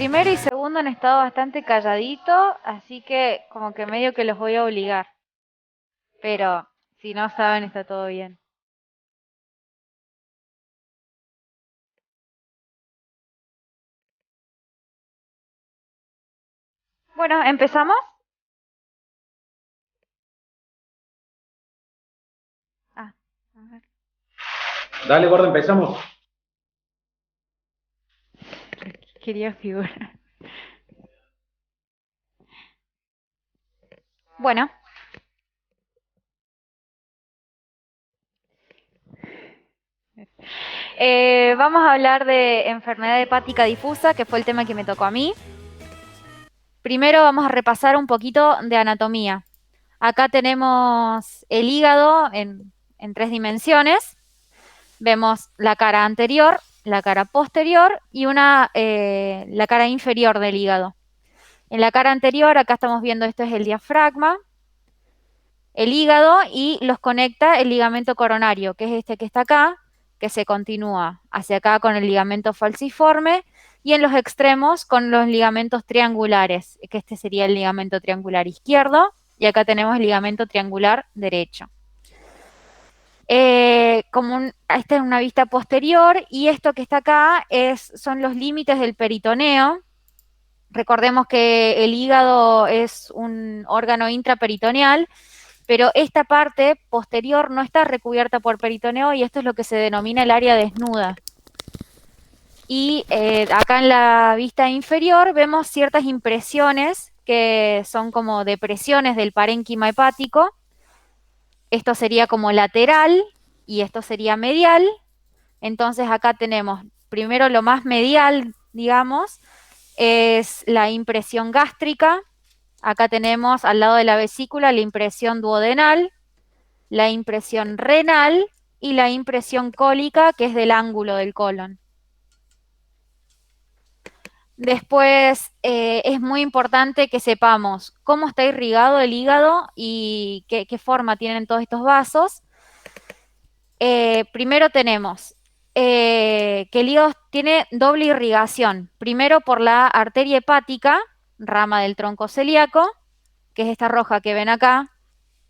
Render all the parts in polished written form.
Primero y segundo han estado bastante calladitos, así que como que medio que los voy a obligar. Pero si no saben, está todo bien. Bueno, ¿empezamos? Ah, a ver. Dale, gordo, empezamos. Quería figurar. Bueno, vamos a hablar de enfermedad hepática difusa, que fue el tema que me tocó a mí. Primero vamos a repasar un poquito de anatomía. Acá tenemos el hígado en tres dimensiones. Vemos la cara anterior, la cara posterior y la cara inferior del hígado. En la cara anterior, acá estamos viendo, esto es el diafragma, el hígado, y los conecta el ligamento coronario, que es este que está acá, que se continúa hacia acá con el ligamento falciforme, y en los extremos con los ligamentos triangulares, que este sería el ligamento triangular izquierdo, y acá tenemos el ligamento triangular derecho. Esta es una vista posterior, y esto que está acá son los límites del peritoneo. Recordemos que el hígado es un órgano intraperitoneal, pero esta parte posterior no está recubierta por peritoneo, y esto es lo que se denomina el área desnuda. Y acá en la vista inferior vemos ciertas impresiones que son como depresiones del parénquima hepático. Esto sería como lateral y esto sería medial. Entonces acá tenemos primero lo más medial, digamos, es la impresión gástrica. Acá tenemos al lado de la vesícula la impresión duodenal, la impresión renal y la impresión cólica, que es del ángulo del colon. Después es muy importante que sepamos cómo está irrigado el hígado y qué forma tienen todos estos vasos. Primero tenemos que el hígado tiene doble irrigación. Primero por la arteria hepática, rama del tronco celíaco, que es esta roja que ven acá,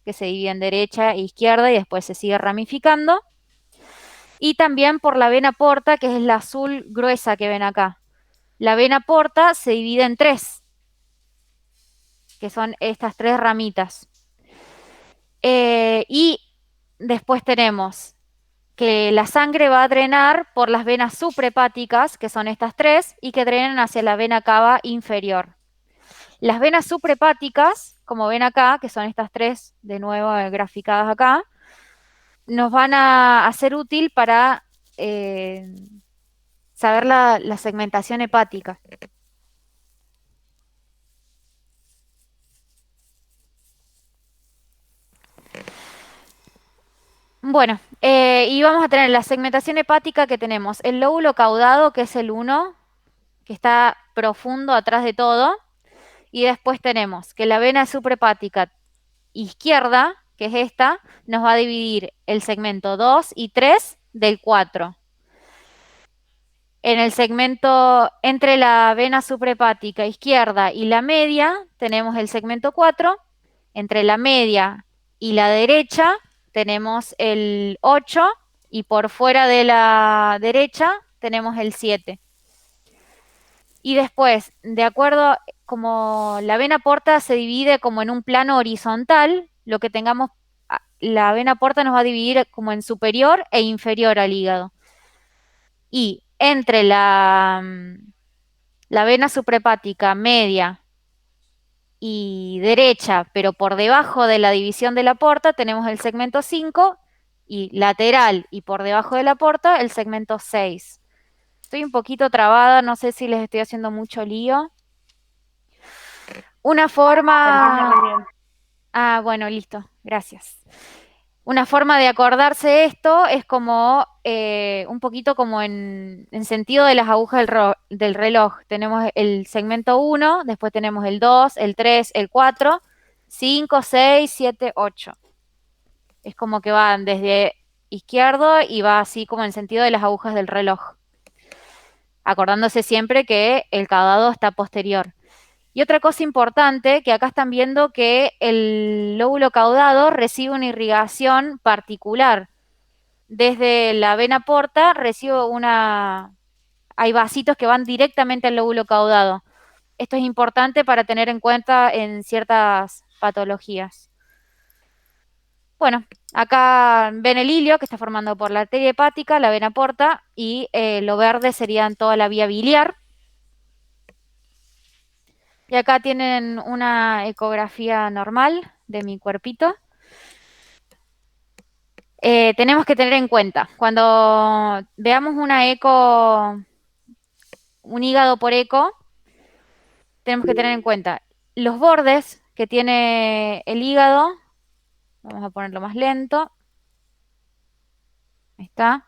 que se divide en derecha e izquierda y después se sigue ramificando. Y también por la vena porta, que es la azul gruesa que ven acá. La vena porta se divide en tres, que son estas tres ramitas. Y después tenemos que la sangre va a drenar por las venas suprahepáticas, que son estas tres, y que drenan hacia la vena cava inferior. Las venas suprahepáticas, como ven acá, que son estas tres, de nuevo graficadas acá, nos van a ser útil para saber la segmentación hepática. Bueno, y vamos a tener la segmentación hepática, que tenemos el lóbulo caudado, que es el 1, que está profundo atrás de todo, y después tenemos que la vena suprahepática izquierda, que es esta, nos va a dividir el segmento 2 y 3 del 4. En el segmento entre la vena suprahepática izquierda y la media tenemos el segmento 4. Entre la media y la derecha tenemos el 8, y por fuera de la derecha tenemos el 7. Y después, de acuerdo, como la vena porta se divide como en un plano horizontal, lo que tengamos, la vena porta nos va a dividir como en superior e inferior al hígado. Y entre la vena suprahepática media y derecha, pero por debajo de la división de la porta, tenemos el segmento 5, y lateral y por debajo de la porta, el segmento 6. Estoy un poquito trabada, no sé si les estoy haciendo mucho lío. Una Se entiende forma... muy bien. Ah, bueno, listo, gracias. Una forma de acordarse esto es como un poquito como en sentido de las agujas del reloj. Tenemos el segmento 1, después tenemos el 2, el 3, el 4, 5, 6, 7, 8. Es como que van desde izquierdo y va así como en sentido de las agujas del reloj. acordándose siempre que el caudado está posterior. Y otra cosa importante, que acá están viendo que el lóbulo caudado recibe una irrigación particular. Desde la vena porta recibe hay vasitos que van directamente al lóbulo caudado. Esto es importante para tener en cuenta en ciertas patologías. Bueno, acá ven el hilio que está formando por la arteria hepática, la vena porta, y lo verde serían toda la vía biliar. Y acá tienen una ecografía normal de mi cuerpito. Tenemos que tener en cuenta, cuando veamos una eco, un hígado por eco, tenemos que tener en cuenta los bordes que tiene el hígado. Vamos a ponerlo más lento. Ahí está.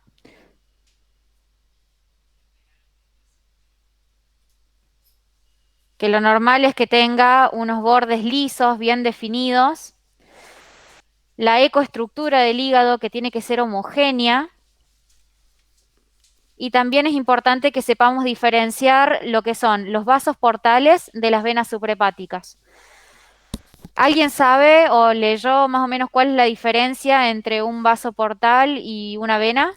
Que lo normal es que tenga unos bordes lisos, bien definidos. La ecoestructura del hígado que tiene que ser homogénea. Y también es importante que sepamos diferenciar lo que son los vasos portales de las venas suprahepáticas. ¿Alguien sabe o leyó más o menos cuál es la diferencia entre un vaso portal y una vena?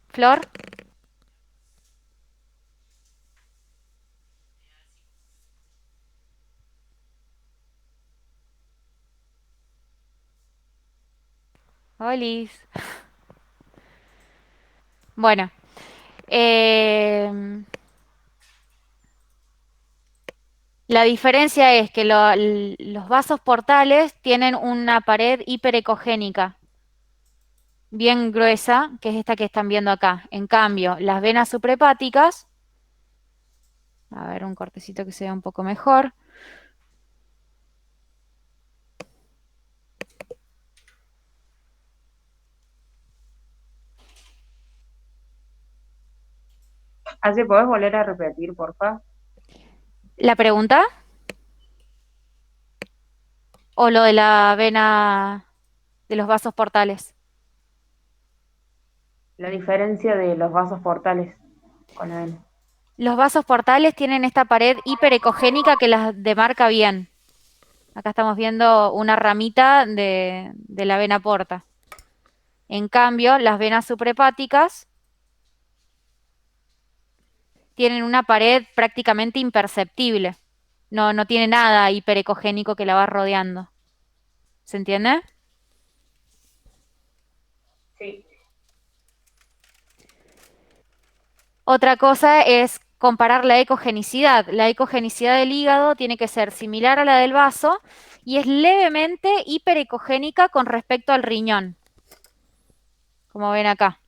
Flor. Olis. Bueno, la diferencia es que los vasos portales tienen una pared hiperecogénica, bien gruesa, que es esta que están viendo acá. En cambio, las venas suprahepáticas, a ver, un cortecito que se vea un poco mejor. Así, ¿podés volver a repetir, porfa? ¿La pregunta? ¿O lo de la vena de los vasos portales? La diferencia de los vasos portales con la vena. Los vasos portales tienen esta pared hiperecogénica que las demarca bien. Acá estamos viendo una ramita de la vena porta. En cambio, las venas suprahepáticas tienen una pared prácticamente imperceptible. No tiene nada hiperecogénico que la va rodeando. ¿Se entiende? Sí. Otra cosa es comparar la ecogenicidad. La ecogenicidad del hígado tiene que ser similar a la del vaso y es levemente hiperecogénica con respecto al riñón, como ven acá.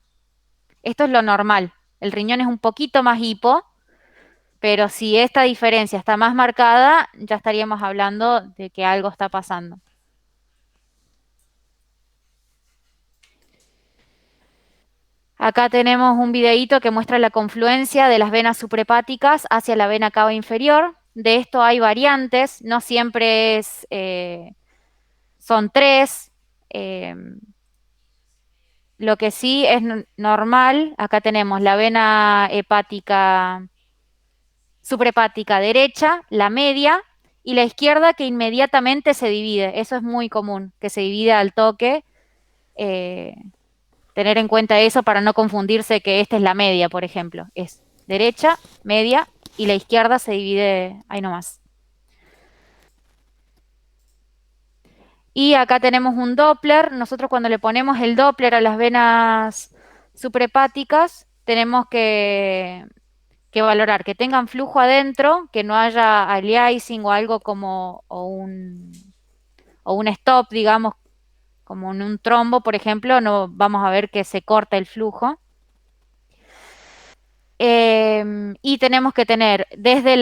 Esto es lo normal. El riñón es un poquito más hipo, pero si esta diferencia está más marcada, ya estaríamos hablando de que algo está pasando. Acá tenemos un videíto que muestra la confluencia de las venas suprahepáticas hacia la vena cava inferior. De esto hay variantes, no siempre son tres. eh, lo que sí es normal, acá tenemos la vena hepática suprahepática derecha, la media, y la izquierda que inmediatamente se divide. Eso es muy común, que se divide al toque. eh, Tener en cuenta eso para no confundirse que esta es la media, por ejemplo. Es derecha, media, y la izquierda se divide ahí nomás. Y acá tenemos un Doppler. Nosotros cuando le ponemos el Doppler a las venas suprahepáticas, tenemos que valorar que tengan flujo adentro, que no haya aliasing o algo como, o un stop, digamos, como en un trombo, por ejemplo, no vamos a ver que se corta el flujo. Y tenemos que tener desde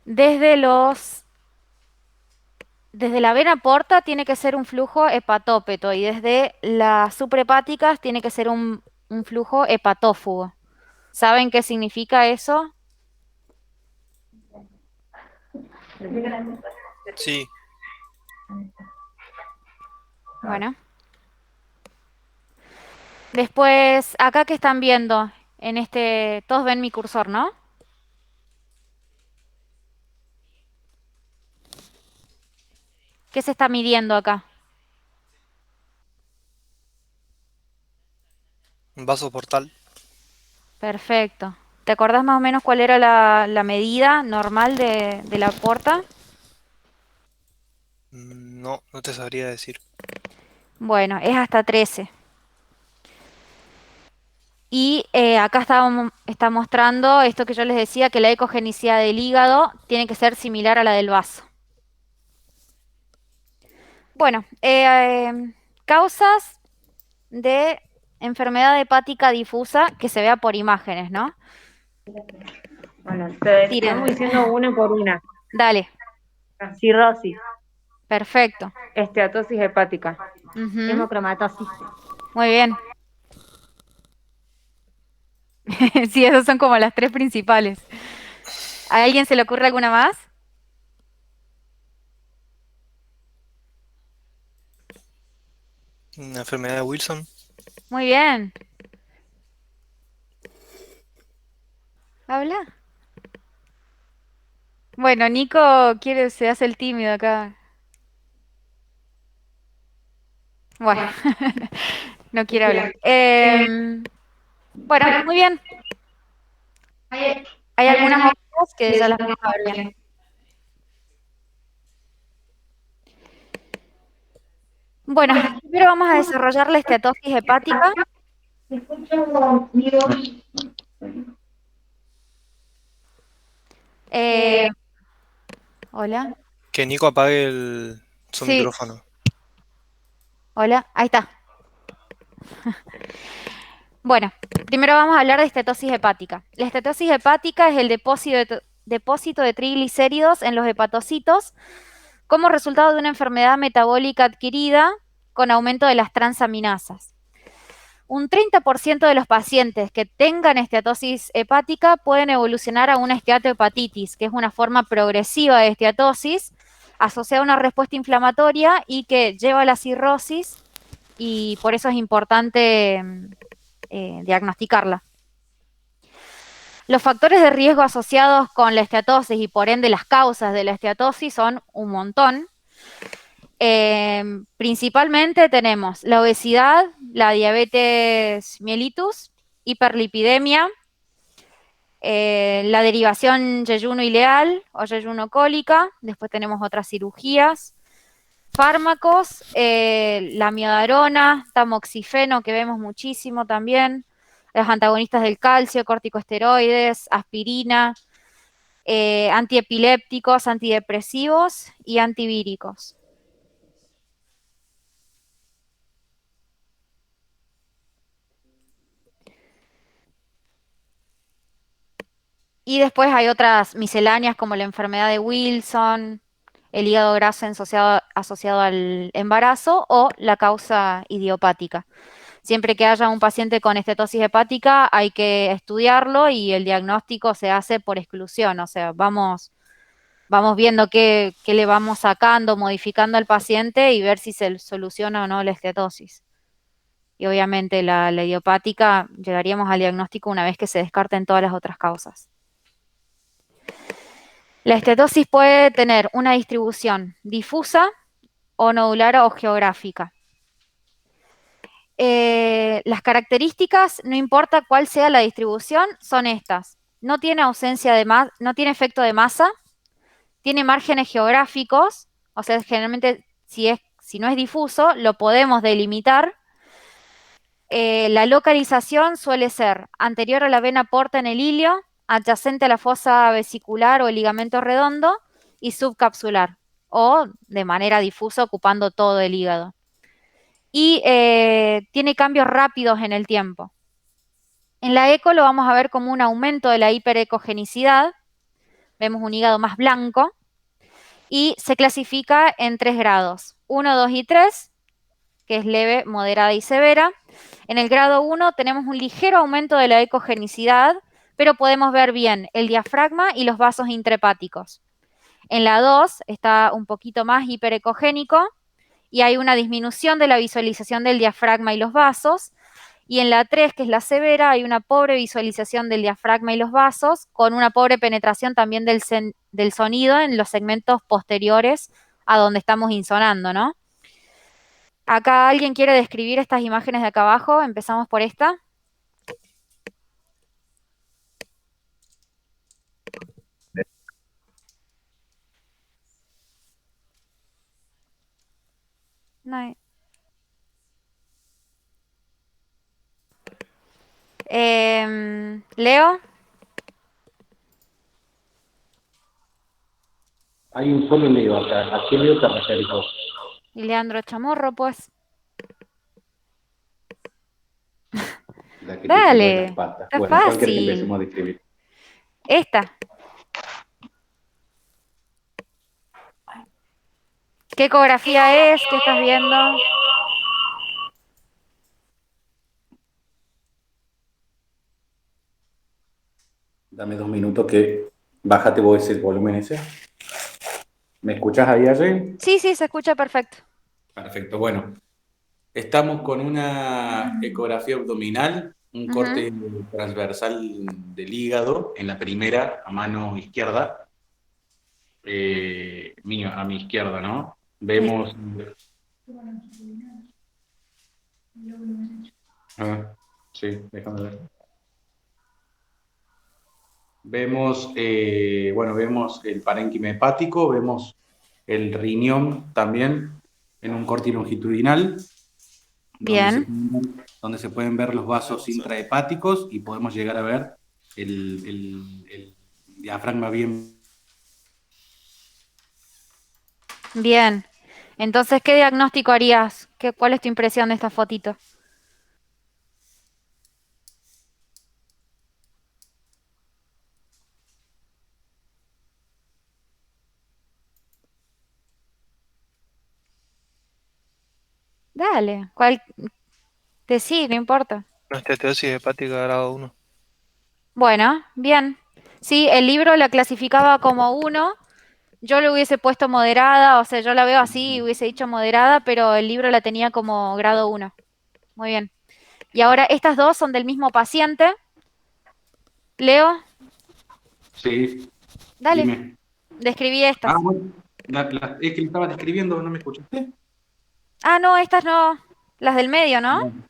desde la vena porta tiene que ser un flujo hepatópeto y desde las suprahepáticas tiene que ser un flujo hepatófugo. ¿Saben qué significa eso? Sí, Bueno. Después, acá que están viendo, en este, todos ven mi cursor, ¿no? ¿Qué se está midiendo acá? un vaso portal. Perfecto. ¿Te acordás más o menos cuál era la medida normal de la porta? No, no te sabría decir. Bueno, es hasta 13. Y acá está mostrando esto que yo les decía, que la ecogenicidad del hígado tiene que ser similar a la del vaso. Bueno, causas de enfermedad hepática difusa que se vea por imágenes, ¿no? Bueno, te Tiren. vamos diciendo una por una. Dale, La cirrosis, perfecto. esteatosis hepática, Ujú, hemocromatosis. muy bien. Sí, esas son como las tres principales. ¿A alguien se le ocurre alguna más? Una enfermedad de Wilson. Muy bien. Habla. Bueno, Nico se hace el tímido acá. Bueno, no quiere hablar. Bueno, muy bien. Hay algunas otras que ya las vamos a ver bien. Bueno, primero vamos a desarrollar la esteatosis hepática. Eh, hola. Que Nico apague su Sí, micrófono. hola. Ahí está. Bueno, primero vamos a hablar de estetosis hepática. La estetosis hepática es el depósito de triglicéridos en los hepatocitos como resultado de una enfermedad metabólica adquirida con aumento de las transaminasas. Un 30% de los pacientes que tengan esteatosis hepática pueden evolucionar a una esteatohepatitis, que es una forma progresiva de esteatosis asociada a una respuesta inflamatoria y que lleva a la cirrosis, y por eso es importante diagnosticarla. Los factores de riesgo asociados con la esteatosis y por ende las causas de la esteatosis son un montón. Principalmente tenemos la obesidad, la diabetes mellitus, hiperlipidemia, la derivación yeyuno ileal o yeyuno cólica, después tenemos otras cirugías, fármacos, la miodarona, tamoxifeno, que vemos muchísimo también, los antagonistas del calcio, corticosteroides, aspirina, antiepilépticos, antidepresivos y antivíricos. Y después hay otras misceláneas como la enfermedad de Wilson, el hígado graso asociado al embarazo o la causa idiopática. Siempre que haya un paciente con estetosis hepática hay que estudiarlo y el diagnóstico se hace por exclusión, o sea, vamos viendo qué le vamos sacando, modificando al paciente y ver si se soluciona o no la estetosis. Y obviamente la idiopática llegaríamos al diagnóstico una vez que se descarten todas las otras causas. La estetosis puede tener una distribución difusa o nodular o geográfica. Las características, no importa cuál sea la distribución, son estas. No tiene no tiene efecto de masa, tiene márgenes geográficos, o sea, generalmente si no es difuso, lo podemos delimitar. La localización suele ser anterior a la vena porta en el ilio, adyacente a la fosa vesicular o el ligamento redondo y subcapsular, o de manera difusa ocupando todo el hígado. Y tiene cambios rápidos en el tiempo. En la eco lo vamos a ver como un aumento de la hiperecogenicidad. Vemos un hígado más blanco y se clasifica en 3 grados, 1, 2 y 3, que es leve, moderada y severa. En el grado 1 tenemos un ligero aumento de la ecogenicidad, pero podemos ver bien el diafragma y los vasos intrahepáticos. En la 2 está un poquito más hiperecogénico y hay una disminución de la visualización del diafragma y los vasos. Y en la 3, que es la severa, hay una pobre visualización del diafragma y los vasos, con una pobre penetración también del sonido en los segmentos posteriores a donde estamos insonando, ¿no? Acá alguien quiere describir estas imágenes de acá abajo. Empezamos por esta. No. Leo Hay un solo lío acá. ¿A qué lío te referís vos? y Leandro Chamorro, pues. La que te quedó en las Dale, patas. está Bueno, ¿cuál querés que fácil. empecemos a describir? Esta. ¿Qué ecografía es? ¿Qué estás viendo? Dame 2 minutos que bájate vos ese volumen ese. ¿Me escuchás ahí, Aye? Sí, sí, se escucha perfecto. Perfecto, bueno. Estamos con una ecografía abdominal, un Ujú. corte transversal del hígado en la primera, a mano izquierda, mío, a mi izquierda, ¿no? El- Vemos... Ah, sí, déjame ver. Vemos, bueno, vemos el parénquima hepático, vemos el riñón también en un corte longitudinal, Bien, donde se pueden ver los vasos intrahepáticos y podemos llegar a ver el diafragma bien. bien. Entonces, ¿qué diagnóstico harías? ¿Cuál es tu impresión de esta fotito? Dale, ¿cuál? Sí, no importa. No, esteatosis hepática grado 1. Bueno, bien. Sí, el libro la clasificaba como 1. Yo le hubiese puesto moderada, o sea, yo la veo así y hubiese dicho moderada, pero el libro la tenía como grado 1. Muy bien. Y ahora estas dos son del mismo paciente. Leo, Sí, dale, dime. describí Ah, estas. bueno, es que le estaba describiendo, ¿no me escuchaste? Ah, no, estas no, las del medio, ¿no? Bueno.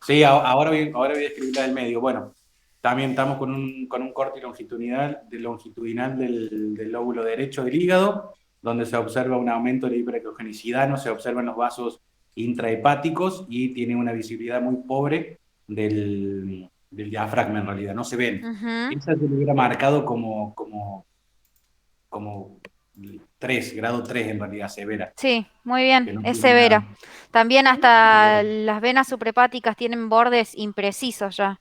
Sí, ahora voy a escribir la del medio. Bueno, también estamos con un corte longitudinal del lóbulo derecho del hígado, donde se observa un aumento de la hiperecogenicidad, no se observan los vasos intrahepáticos y tiene una visibilidad muy pobre del diafragma en realidad, no se ven. Ujú. Esa se lo hubiera marcado como 3 grado 3 en realidad, severa, Sí, muy bien, que no es tiene nada. severa. También hasta las venas suprahepáticas tienen bordes imprecisos ya.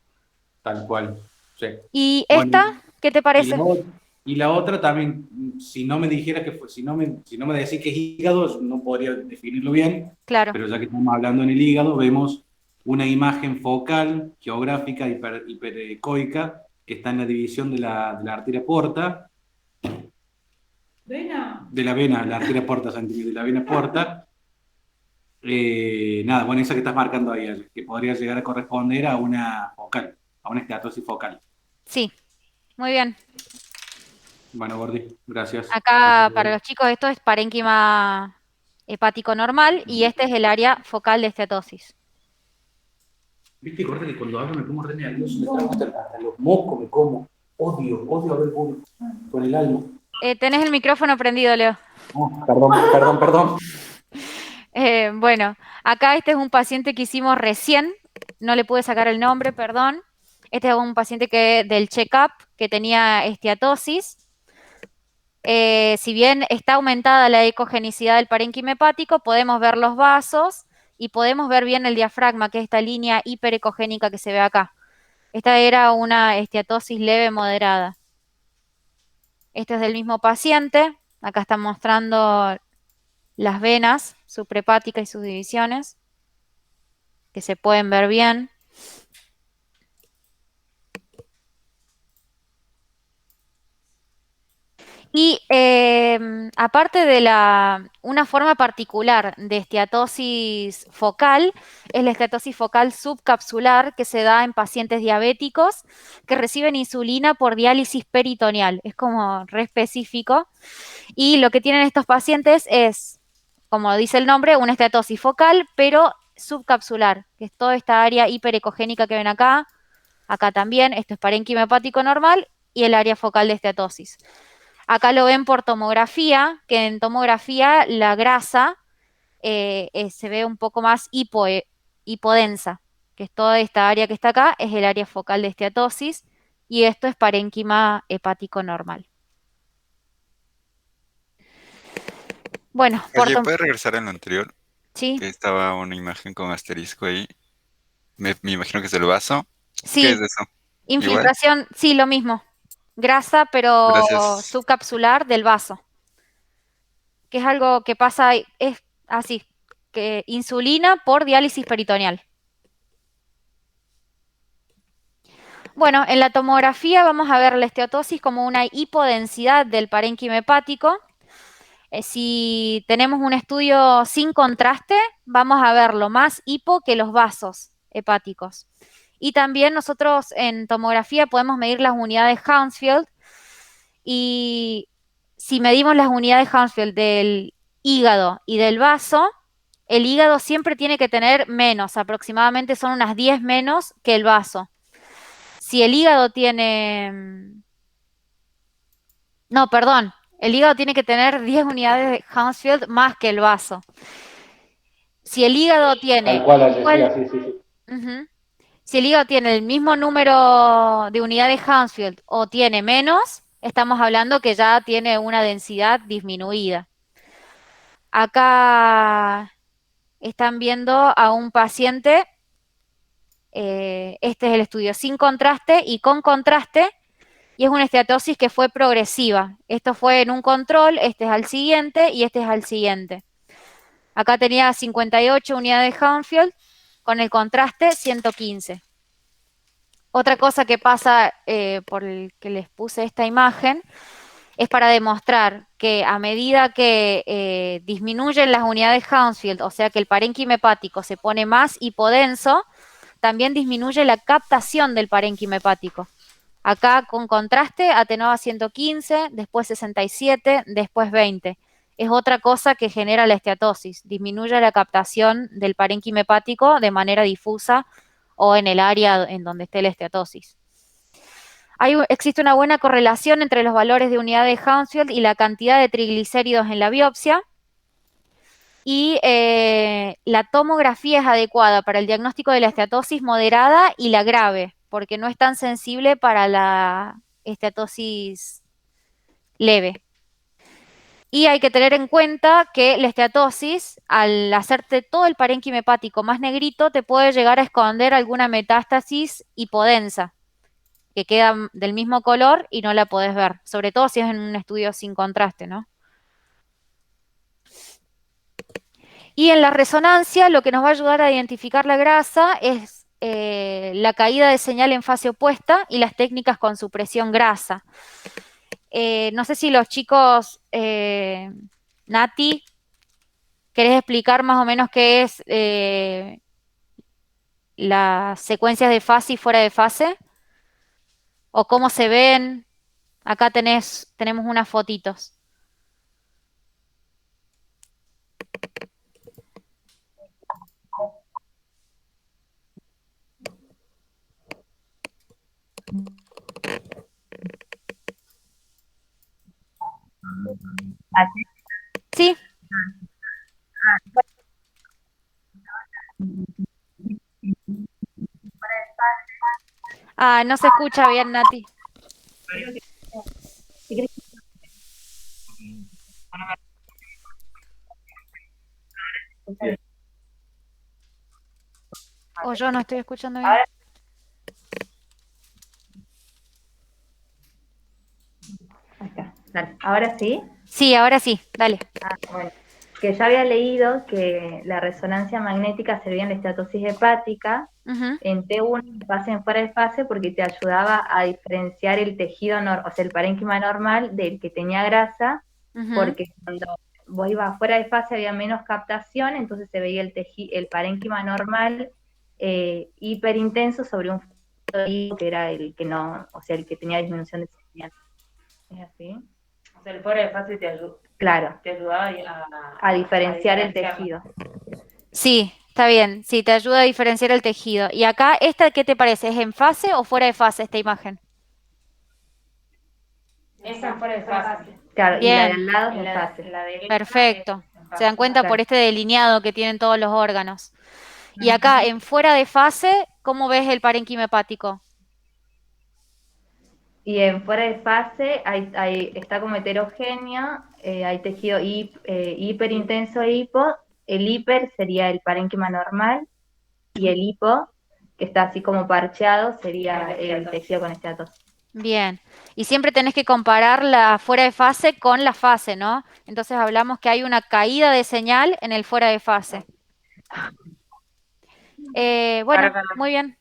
Tal cual. Sí. ¿Y Bueno, esta? ¿Qué te y la, parece? o- y la otra también, si no me dijeras que fue, si no me decís que es hígado, no podría definirlo bien, Claro. pero ya que estamos hablando en el hígado, vemos una imagen focal, geográfica, hiperecoica, que está en la división de la arteria porta, de la vena, la arteria porta, de la vena porta. Nada, bueno, esa que estás marcando ahí, Ale, que podría llegar a corresponder a una focal, a una esteatosis focal. Sí, muy bien. Bueno, Gordi, gracias. Así Acá para que, los chicos esto es parénquima hepático normal y este es el área focal de esteatosis. viste, Gordi, que cuando hablo me pongo re nervioso, me trago hasta los mocos, me como. Odio hablar con el alma. Tenés el micrófono prendido, Leo. Oh, perdón, perdón, perdón. Bueno, acá este es un paciente que hicimos recién, no le pude sacar el nombre, perdón. Este es un paciente del check-up que tenía esteatosis. Si bien está aumentada la ecogenicidad del parénquima hepático, podemos ver los vasos y podemos ver bien el diafragma, que es esta línea hiperecogénica que se ve acá. Esta era una esteatosis leve moderada. Este es del mismo paciente. Acá está mostrando las venas suprahepáticas y sus divisiones, que se pueden ver bien. Y aparte de una forma particular de esteatosis focal, es la esteatosis focal subcapsular que se da en pacientes diabéticos que reciben insulina por diálisis peritoneal. Es como re específico. Y lo que tienen estos pacientes es, como dice el nombre, una esteatosis focal, pero subcapsular, que es toda esta área hiperecogénica que ven acá, acá también, esto es parénquima hepático normal y el área focal de esteatosis. Acá lo ven por tomografía, que en tomografía la grasa se ve un poco más hipodensa, que es toda esta área que está acá, es el área focal de esteatosis, y esto es parénquima hepático normal. Bueno, Oye, ¿puedes regresar en lo anterior? ¿sí? Que estaba una imagen con asterisco ahí. Me imagino que es el vaso. ¿Qué es Sí, eso? Igual, infiltración, sí, lo mismo. Grasa, pero gracias. subcapsular del vaso, que es algo que pasa, es así, que insulina por diálisis peritoneal. Bueno, en la tomografía vamos a ver la esteatosis como una hipodensidad del parénquima hepático. Si tenemos un estudio sin contraste, vamos a verlo más hipo que los vasos hepáticos. Y también nosotros en tomografía podemos medir las unidades Hounsfield y si medimos las unidades Hounsfield del hígado y del vaso, el hígado siempre tiene que tener menos, aproximadamente son unas 10 menos que el vaso. Si el hígado tiene, no, perdón, el hígado tiene que tener 10 unidades de Hounsfield más que el vaso. Si el hígado Tal tiene cual, igual, Allecía, sí, sí, sí. ujú, si el hígado tiene el mismo número de unidades Hounsfield o tiene menos, estamos hablando que ya tiene una densidad disminuida. Acá están viendo a un paciente, este es el estudio sin contraste y con contraste, y es una esteatosis que fue progresiva. Esto fue en un control, este es al siguiente y este es al siguiente. Acá tenía 58 unidades Hounsfield, con el contraste 115. Otra cosa que pasa por el que les puse esta imagen es para demostrar que a medida que disminuyen las unidades Hounsfield, o sea que el parénquima hepático se pone más hipodenso, también disminuye la captación del parénquima hepático. Acá con contraste atenuaba 115, después 67, después 20. Es otra cosa que genera la esteatosis, disminuye la captación del parénquima hepático de manera difusa o en el área en donde esté la esteatosis. Existe una buena correlación entre los valores de unidad de Hounsfield y la cantidad de triglicéridos en la biopsia. Y la tomografía es adecuada para el diagnóstico de la esteatosis moderada y la grave, porque no es tan sensible para la esteatosis leve. Y hay que tener en cuenta que la esteatosis, al hacerte todo el parénquima hepático más negrito, te puede llegar a esconder alguna metástasis hipodensa, que queda del mismo color y no la podés ver, sobre todo si es en un estudio sin contraste, ¿no? Y en la resonancia lo que nos va a ayudar a identificar la grasa es la caída de señal en fase opuesta y las técnicas con supresión grasa. No sé si los chicos, Nati, ¿querés explicar más o menos qué es las secuencias de fase y fuera de fase? ¿O cómo se ven? Acá tenemos unas fotitos. Sí. Ah, no se escucha bien, Nati. O yo no estoy escuchando bien. Ahora, ahí está, dale. Ahora sí. Sí, ahora sí, dale. Bueno. que ya había leído que la resonancia magnética servía en la estatosis hepática, Ujú, en T1 en fase en fuera de fase, porque te ayudaba a diferenciar el tejido, o sea, el parénquima normal del que tenía grasa, ujú. porque cuando vos ibas fuera de fase había menos captación, entonces se veía el parénquima normal hiperintenso sobre un que era el que no, o sea, el que tenía disminución de crecimiento. ¿Es así? O sea, el fuera de fase Claro, te ayudaba a diferenciar el diferenciarlo. tejido. Sí, está bien. Sí, te ayuda a diferenciar el tejido. ¿Y acá, esta qué te parece? ¿Es en fase o fuera de fase esta imagen? Esa en fuera de fase. Claro, y la de Bien, al lado es en fase. La derecha perfecto. es en Se dan fase. cuenta por Claro. este delineado que tienen todos los órganos. Y acá, en fuera de fase, ¿cómo ves el parénquima hepático? Y en fuera de fase está como heterogéneo, hay tejido hiperintenso e hipo. El hiper sería el parénquima normal y el hipo, que está así como parcheado, sería el tejido con esteatosis. Bien. Y siempre tenés que comparar la fuera de fase con la fase, ¿no? Entonces hablamos que hay una caída de señal en el fuera de fase. Bueno, Para, muy bien.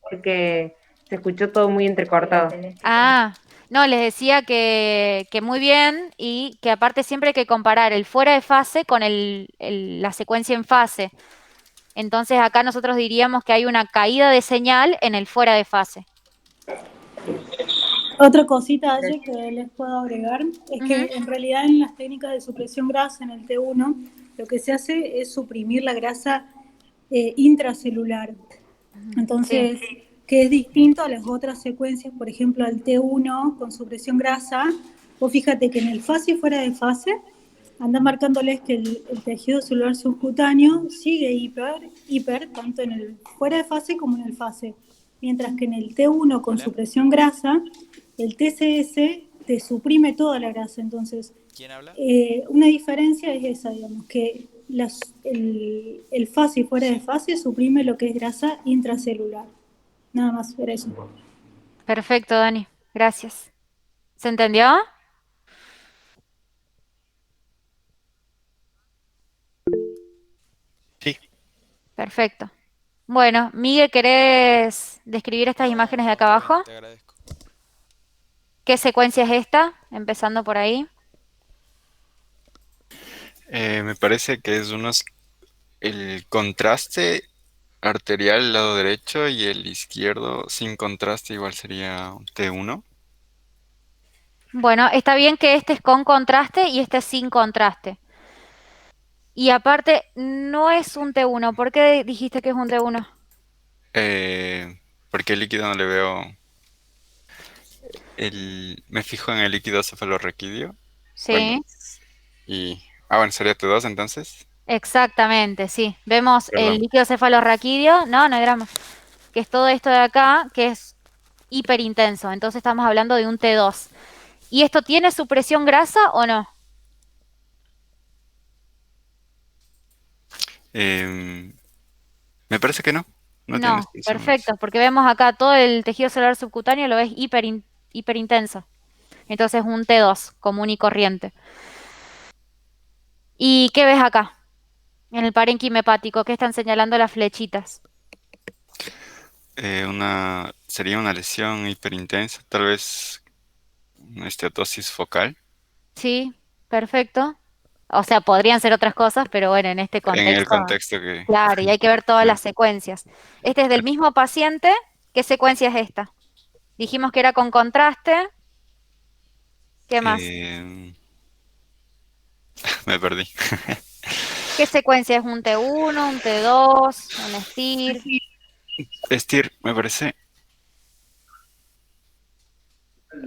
porque se escuchó todo muy entrecortado. Ah, no, les decía que muy bien y que aparte siempre hay que comparar el fuera de fase con la secuencia en fase. Entonces acá nosotros diríamos que hay una caída de señal en el fuera de fase. Otra cosita, Ale, que les puedo agregar es Ujú, que en realidad en las técnicas de supresión grasa en el T1 lo que se hace es suprimir la grasa intracelular. sí, Entonces, que es distinto a las otras secuencias, por ejemplo, al T1 con supresión grasa. Vos fíjate que en el fase y fuera de fase anda marcándoles que el tejido celular subcutáneo sigue hiper, tanto en el fuera de fase como en el fase. Mientras que en el T1 con supresión grasa, el TCS te suprime toda la grasa. Entonces, una diferencia es esa, digamos, que el fase y fuera de fase suprime lo que es grasa intracelular. Nada más, era eso. perfecto, Dani. Gracias. ¿Se entendió? Sí. Perfecto. Bueno, Miguel, ¿querés describir estas imágenes de acá abajo? Te agradezco. ¿Qué secuencia es esta? Empezando por ahí. Me parece que es el contraste arterial el lado derecho y el izquierdo sin contraste igual sería un T1. Bueno, está bien que este es con contraste y este es sin contraste. Y aparte, no es un T1. ¿Por qué dijiste que es un T1? Porque el líquido no le veo. Me fijo en el líquido cefalorraquídeo. Bueno, Sí, y. Ah, bueno, sería T2 entonces. exactamente, sí. Vemos el Perdón. líquido cefalorraquídeo, no hay drama, que es todo esto de acá, que es hiperintenso. Entonces estamos hablando de un T2. ¿Y esto tiene supresión grasa o no? Em, Me parece que no. No tiene No, expresión grasa. perfecto, porque vemos acá todo el tejido celular subcutáneo lo ves hiperintenso. Entonces un T2 común y corriente. ¿Y qué ves acá? En el parénquima hepático, ¿qué están señalando las flechitas? Sería una lesión hiperintensa, tal vez una esteatosis focal. Sí, perfecto. O sea, podrían ser otras cosas, pero bueno, en este En el contexto, contexto que. claro, y hay que ver todas Claro. las secuencias. Este es del mismo paciente. ¿Qué secuencia es esta? Dijimos que era con contraste. ¿Qué más? Em, Me perdí. ¿Qué secuencia es un T1, un T2, un STIR? Estir, me parece,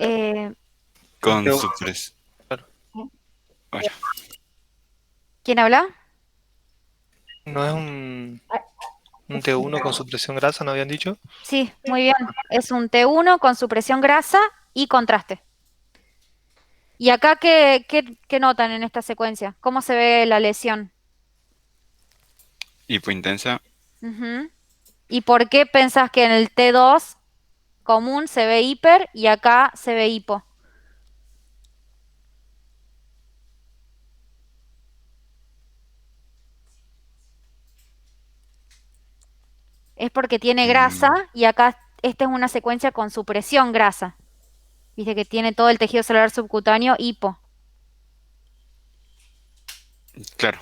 Eh, con Yo- supres. claro. Bueno, ¿Quién habla? No es un T1 con supresión grasa, ¿no habían dicho? Sí, muy bien. Es un T1 con supresión grasa y contraste. ¿Y acá qué notan en esta secuencia? ¿Cómo se ve la lesión? hipointensa. Ujú. ¿Y por qué pensás que en el T2 común se ve hiper y acá se ve hipo? es porque tiene grasa y acá esta es una secuencia con supresión grasa. Viste que tiene todo el tejido celular subcutáneo hipo. Claro.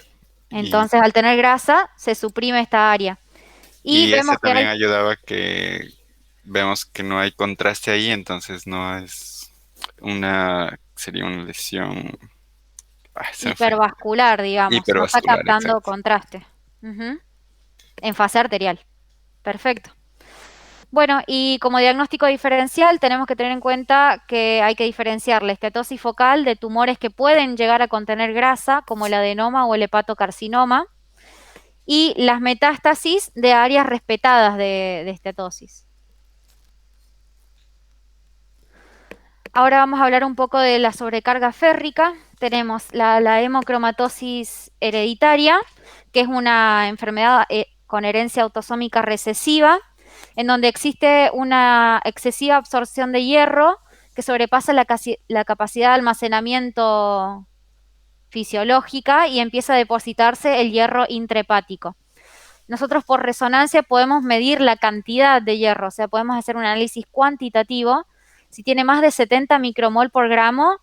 Entonces, al tener grasa, se suprime esta área. Y vemos ese que también hay... ayudaba que vemos que no hay contraste ahí, entonces no es sería una lesión se me fue. hipervascular, digamos, no está Hipervascular, captando exacto. contraste. Ujú. En fase arterial. Perfecto. Bueno, y como diagnóstico diferencial tenemos que tener en cuenta que hay que diferenciar la esteatosis focal de tumores que pueden llegar a contener grasa, como el adenoma o el hepatocarcinoma, y las metástasis de áreas respetadas de esteatosis. Ahora vamos a hablar un poco de la sobrecarga férrica. Tenemos la hemocromatosis hereditaria, que es una enfermedad con herencia autosómica recesiva, en donde existe una excesiva absorción de hierro que sobrepasa la capacidad de almacenamiento fisiológica y empieza a depositarse el hierro intrahepático. Nosotros por resonancia podemos medir la cantidad de hierro, o sea, podemos hacer un análisis cuantitativo. Si tiene más de 70 micromol por gramo,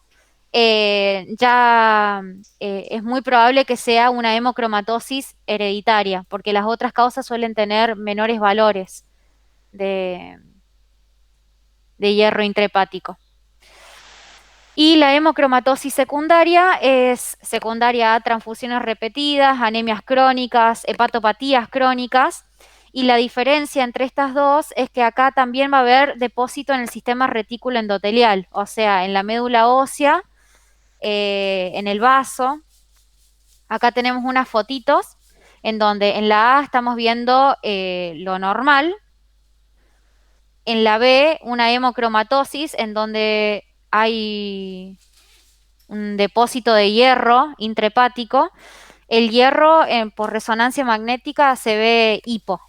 ya es muy probable que sea una hemocromatosis hereditaria, porque las otras causas suelen tener menores valores de hierro intrahepático. Y la hemocromatosis secundaria es secundaria a transfusiones repetidas, anemias crónicas, hepatopatías crónicas, y la diferencia entre estas dos es que acá también va a haber depósito en el sistema retículo endotelial, o sea, en la médula ósea, en el vaso. Acá tenemos unas fotitos en donde en la A estamos viendo lo normal, en la B una hemocromatosis en donde hay un depósito de hierro intrahepático. El hierro por resonancia magnética se ve hipo.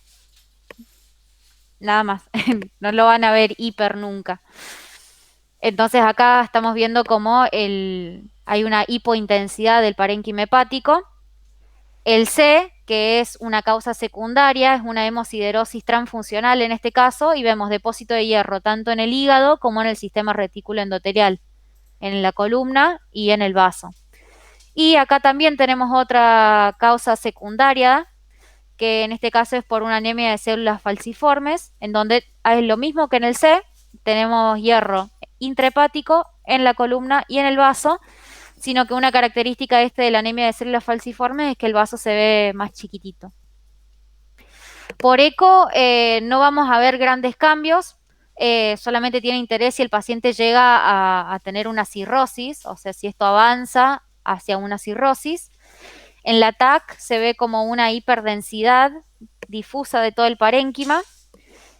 Nada más, no lo van a ver hiper nunca. Entonces acá estamos viendo cómo hay una hipointensidad del parénquima hepático. El C, que es una causa secundaria, es una hemosiderosis transfuncional en este caso, y vemos depósito de hierro tanto en el hígado como en el sistema retículo endotelial, en la columna y en el vaso. Y acá también tenemos otra causa secundaria, que en este caso es por una anemia de células falciformes, en donde es lo mismo que en el C, tenemos hierro intrahepático en la columna y en el vaso, sino que una característica de la anemia de células falciformes es que el vaso se ve más chiquitito. Por eco no vamos a ver grandes cambios, solamente tiene interés si el paciente llega a tener una cirrosis, o sea, si esto avanza hacia una cirrosis. En la TAC se ve como una hiperdensidad difusa de todo el parénquima,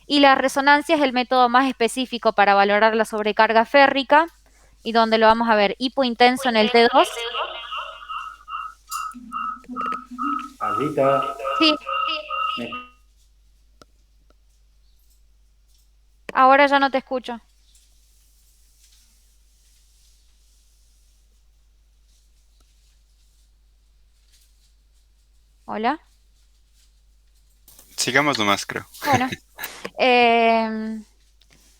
y la resonancia es el método más específico para valorar la sobrecarga férrica, y donde lo vamos a ver hipointenso en el T2. Alita. Sí. Ahora ya no te escucho. Hola. Sigamos nomás, creo. Bueno.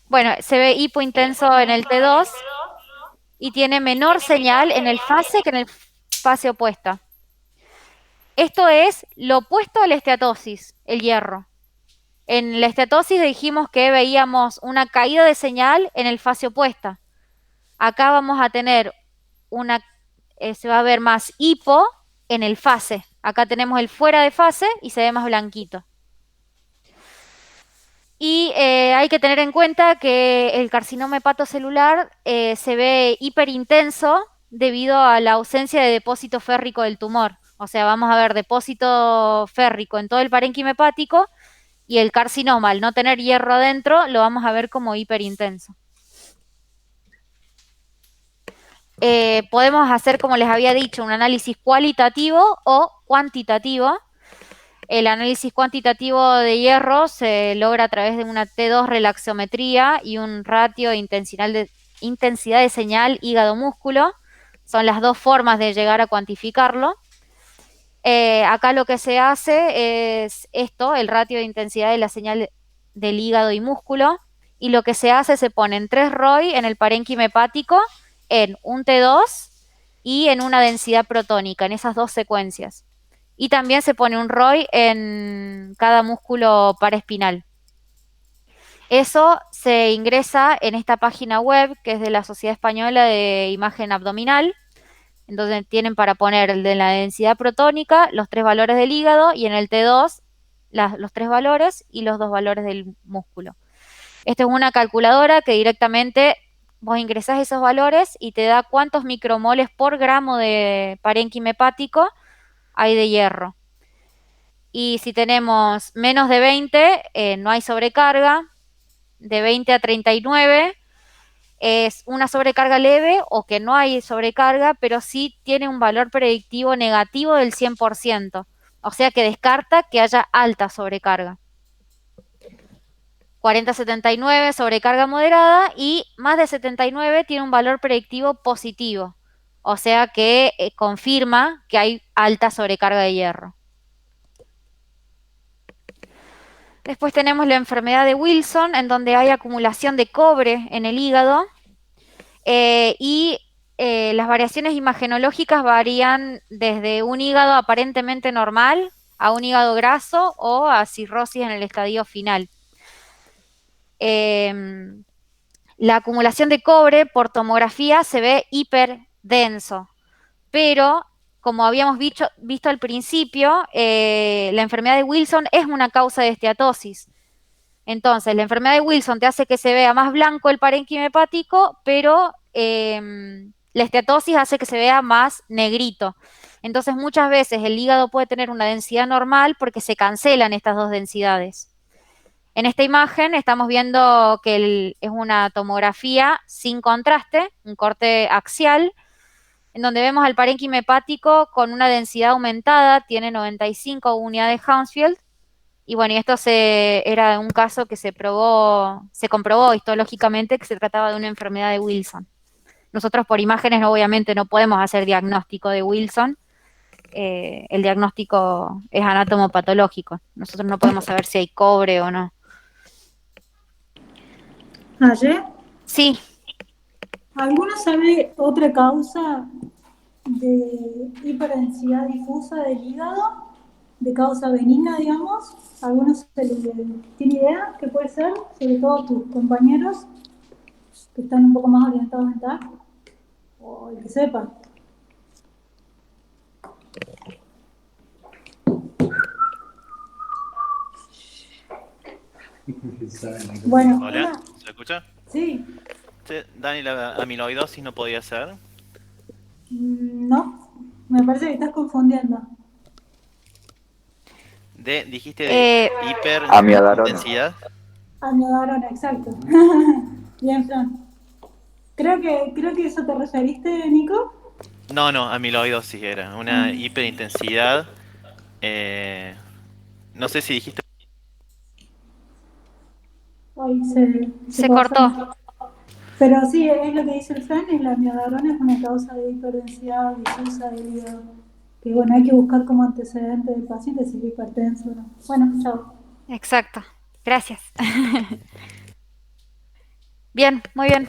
Bueno, se ve hipointenso en el T2 y tiene menor señal en el fase que en el fase opuesta. Esto es lo opuesto a la esteatosis, el hierro. En la esteatosis dijimos que veíamos una caída de señal en el fase opuesta. Acá vamos a tener se va a ver más hipo en el fase. Acá tenemos el fuera de fase y se ve más blanquito. Y hay que tener en cuenta que el carcinoma hepatocelular se ve hiperintenso debido a la ausencia de depósito férrico del tumor. O sea, vamos a ver depósito férrico en todo el parénquima hepático, y el carcinoma, al no tener hierro adentro, lo vamos a ver como hiperintenso. Podemos hacer, como les había dicho, un análisis cualitativo o cuantitativo. El análisis cuantitativo de hierro se logra a través de una T2 relaxometría y un ratio de intensidad de señal hígado-músculo. Son las dos formas de llegar a cuantificarlo. Acá lo que se hace es esto, el ratio de intensidad de la señal del hígado y músculo, y lo que se hace, se ponen 3 ROI en el parénquima hepático, en un T2 y en una densidad protónica, en esas 2 secuencias. Y también se pone un ROI en cada músculo paraespinal. Eso se ingresa en esta página web, que es de la Sociedad Española de Imagen Abdominal, entonces tienen para poner el de la densidad protónica, los 3 valores del hígado, y en el T2 los 3 valores y los 2 valores del músculo. Esta es una calculadora que directamente vos ingresás esos valores y te da cuántos micromoles por gramo de parénquima hepático hay de hierro. Y si tenemos menos de 20, no hay sobrecarga. De 20 a 39 es una sobrecarga leve o que no hay sobrecarga, pero sí tiene un valor predictivo negativo del 100%. O sea que descarta que haya alta sobrecarga. 40 a 79, sobrecarga moderada, y más de 79 tiene un valor predictivo positivo. O sea que confirma que hay alta sobrecarga de hierro. Después tenemos la enfermedad de Wilson, en donde hay acumulación de cobre en el hígado, y las variaciones imagenológicas varían desde un hígado aparentemente normal a un hígado graso o a cirrosis en el estadio final. La acumulación de cobre por tomografía se ve hiperdenso, pero como habíamos visto al principio, la enfermedad de Wilson es una causa de esteatosis. Entonces, la enfermedad de Wilson te hace que se vea más blanco el parénquima hepático, pero la esteatosis hace que se vea más negrito. Entonces, muchas veces el hígado puede tener una densidad normal porque se cancelan estas 2 densidades. En esta imagen estamos viendo que es una tomografía sin contraste, un corte axial, en donde vemos al parénquima hepático con una densidad aumentada, tiene 95 unidades Hounsfield. Y bueno, y esto era un caso que se comprobó histológicamente que se trataba de una enfermedad de Wilson. Nosotros por imágenes obviamente no podemos hacer diagnóstico de Wilson. El diagnóstico es anatomopatológico. Nosotros no podemos saber si hay cobre o no. ¿Ayer? Sí. ¿Alguno sabe otra causa de hiperdensidad difusa del hígado? De causa benigna, digamos. ¿Algunos tiene idea qué puede ser? Sobre todo tus compañeros que están un poco más orientados en TAC, o el que sepa. Bueno, Hola, ¿se escucha? Sí. Dani, la amiloidosis no podía ser. No, me parece que estás confundiendo. Dijiste de hiperintensidad. Amiodarona, exacto. Bien, Fran. Creo que eso te referiste, Nico. No, amiloidosis era. Una hiperintensidad. No sé si dijiste. Hoy se cortó. Pero sí, es lo que dice el Fran, la amiodarona es una causa de hiperdensidad difusa del hígado. Que bueno, hay que buscar como antecedente del paciente si es hipertenso o no. Bueno, chao. Exacto, gracias. Bien, muy bien.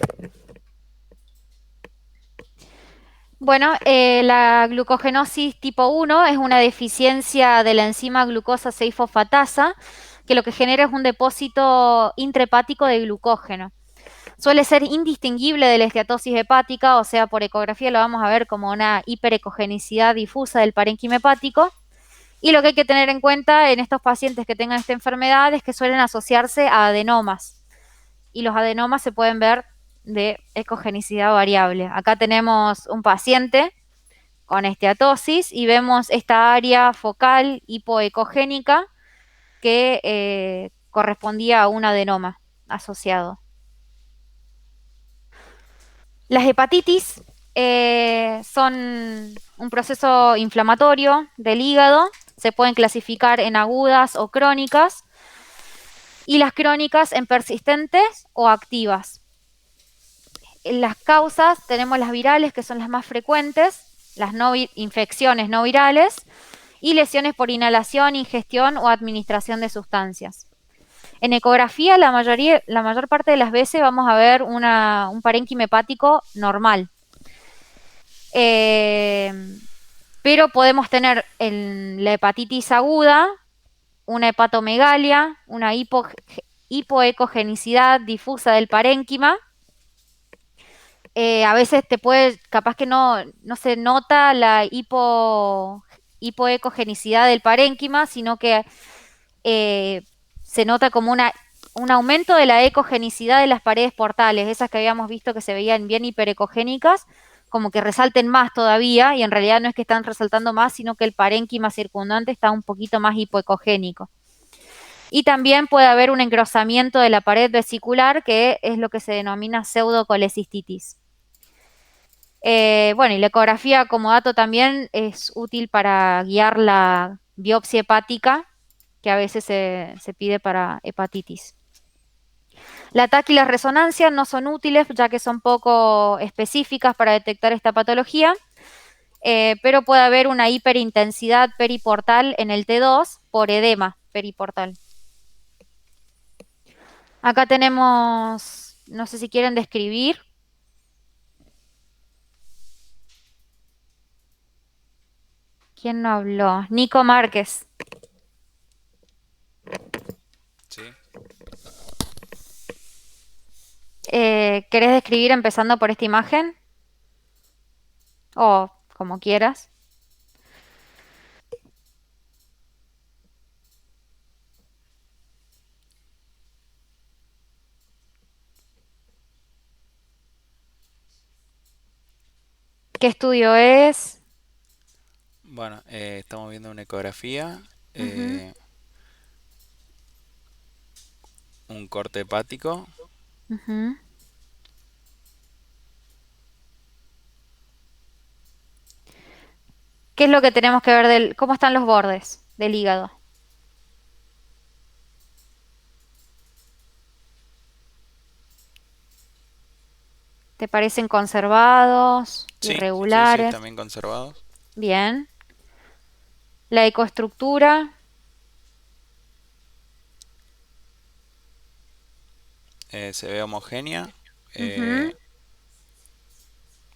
Bueno, la glucogenosis tipo 1 es una deficiencia de la enzima glucosa 6-fosfatasa, que lo que genera es un depósito intrahepático de glucógeno. Suele ser indistinguible de la esteatosis hepática, o sea, por ecografía lo vamos a ver como una hiperecogenicidad difusa del parénquima hepático. Y lo que hay que tener en cuenta en estos pacientes que tengan esta enfermedad es que suelen asociarse a adenomas. Y los adenomas se pueden ver de ecogenicidad variable. Acá tenemos un paciente con esteatosis y vemos esta área focal hipoecogénica que correspondía a un adenoma asociado. Las hepatitis son un proceso inflamatorio del hígado, se pueden clasificar en agudas o crónicas, y las crónicas en persistentes o activas. En las causas tenemos las virales, que son las más frecuentes, las infecciones no virales, y lesiones por inhalación, ingestión o administración de sustancias. En ecografía, la mayor parte de las veces vamos a ver un parénquima hepático normal. Pero podemos tener en la hepatitis aguda una hepatomegalia, una hipoecogenicidad difusa del parénquima. A veces capaz que no se nota la hipoecogenicidad del parénquima, sino que se nota como un aumento de la ecogenicidad de las paredes portales, esas que habíamos visto que se veían bien hiperecogénicas, como que resalten más todavía, y en realidad no es que están resaltando más, sino que el parénquima circundante está un poquito más hipoecogénico. Y también puede haber un engrosamiento de la pared vesicular, que es lo que se denomina pseudocolecistitis. Bueno, y la ecografía como dato también es útil para guiar la biopsia hepática, que a veces se pide para hepatitis. La TAC y la resonancia no son útiles, ya que son poco específicas para detectar esta patología, pero puede haber una hiperintensidad periportal en el T2 por edema periportal. Acá tenemos, no sé si quieren describir. ¿Quién no habló? Nico Márquez. Sí. ¿Querés describir empezando por esta imagen? O como quieras. ¿Qué estudio es? Bueno, estamos viendo una ecografía, Ujú. un corte hepático, Ujú. ¿Qué es lo que tenemos que ver cómo están los bordes del hígado? ¿Te parecen conservados, sí, sí, irregulares? también conservados. Bien. La ecoestructura, Se ve homogénea, ujú.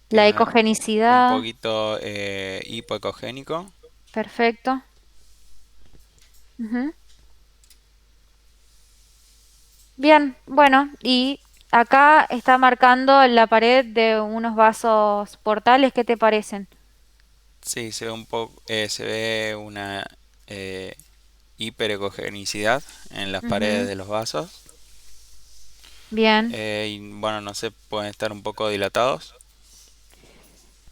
La tiene un ecogenicidad, poquito hipoecogénico. perfecto. Ujú. Bien, bueno, y acá está marcando la pared de unos vasos portales, ¿qué te parecen? Sí, se ve un poco, se ve una eh, hiperecogenicidad en las paredes Ujú. de los vasos. Bien. Y bueno, no sé, pueden estar un poco dilatados.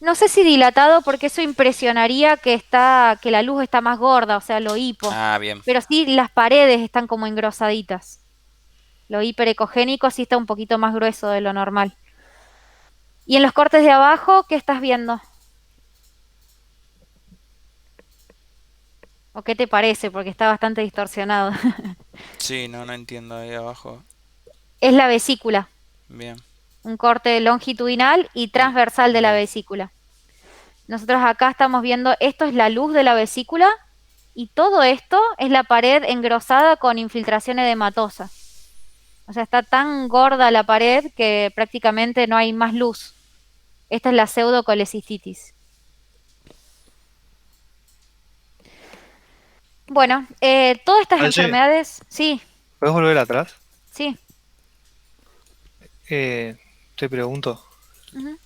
No sé si dilatado porque eso impresionaría que la luz está más gorda, o sea, lo hipo. Ah, bien. Pero sí las paredes están como engrosaditas. Lo hiperecogénico sí está un poquito más grueso de lo normal. Y en los cortes de abajo, ¿qué estás viendo? ¿O qué te parece? Porque está bastante distorsionado. Sí, no entiendo ahí abajo. Es la vesícula, Bien. un corte longitudinal y transversal de la Bien. vesícula. Nosotros acá estamos viendo, esto es la luz de la vesícula y todo esto es la pared engrosada con infiltración edematosa. O sea, está tan gorda la pared que prácticamente no hay más luz. Esta es la pseudocolecistitis. Bueno, todas estas Oye, enfermedades, sí, ¿puedes volver atrás? sí. Te pregunto, Ujú.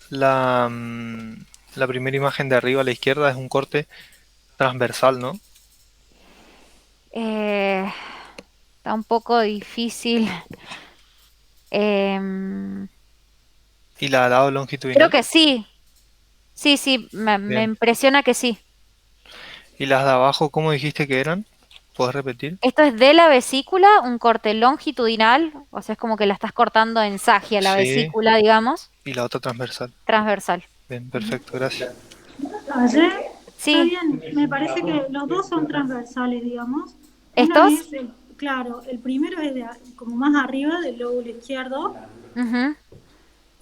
la, la primera imagen de arriba a la izquierda es un corte transversal, ¿no? Eh, Está un poco difícil. Em, Y la al lado Creo longitudinal. que sí. Sí, sí, me Bien. impresiona que sí. ¿Y las de abajo, cómo dijiste que eran? ¿Puedes repetir? Esto es de la vesícula, un corte longitudinal, o sea, es como que la estás cortando en sagia la Sí. vesícula, digamos, Y la otra transversal. transversal. Bien, Ujú. perfecto, gracias. Ayer, está Sí, bien, me parece que los dos son transversales, digamos. Uno ¿estos? es, claro, el primero es como más arriba del lóbulo izquierdo Ujú.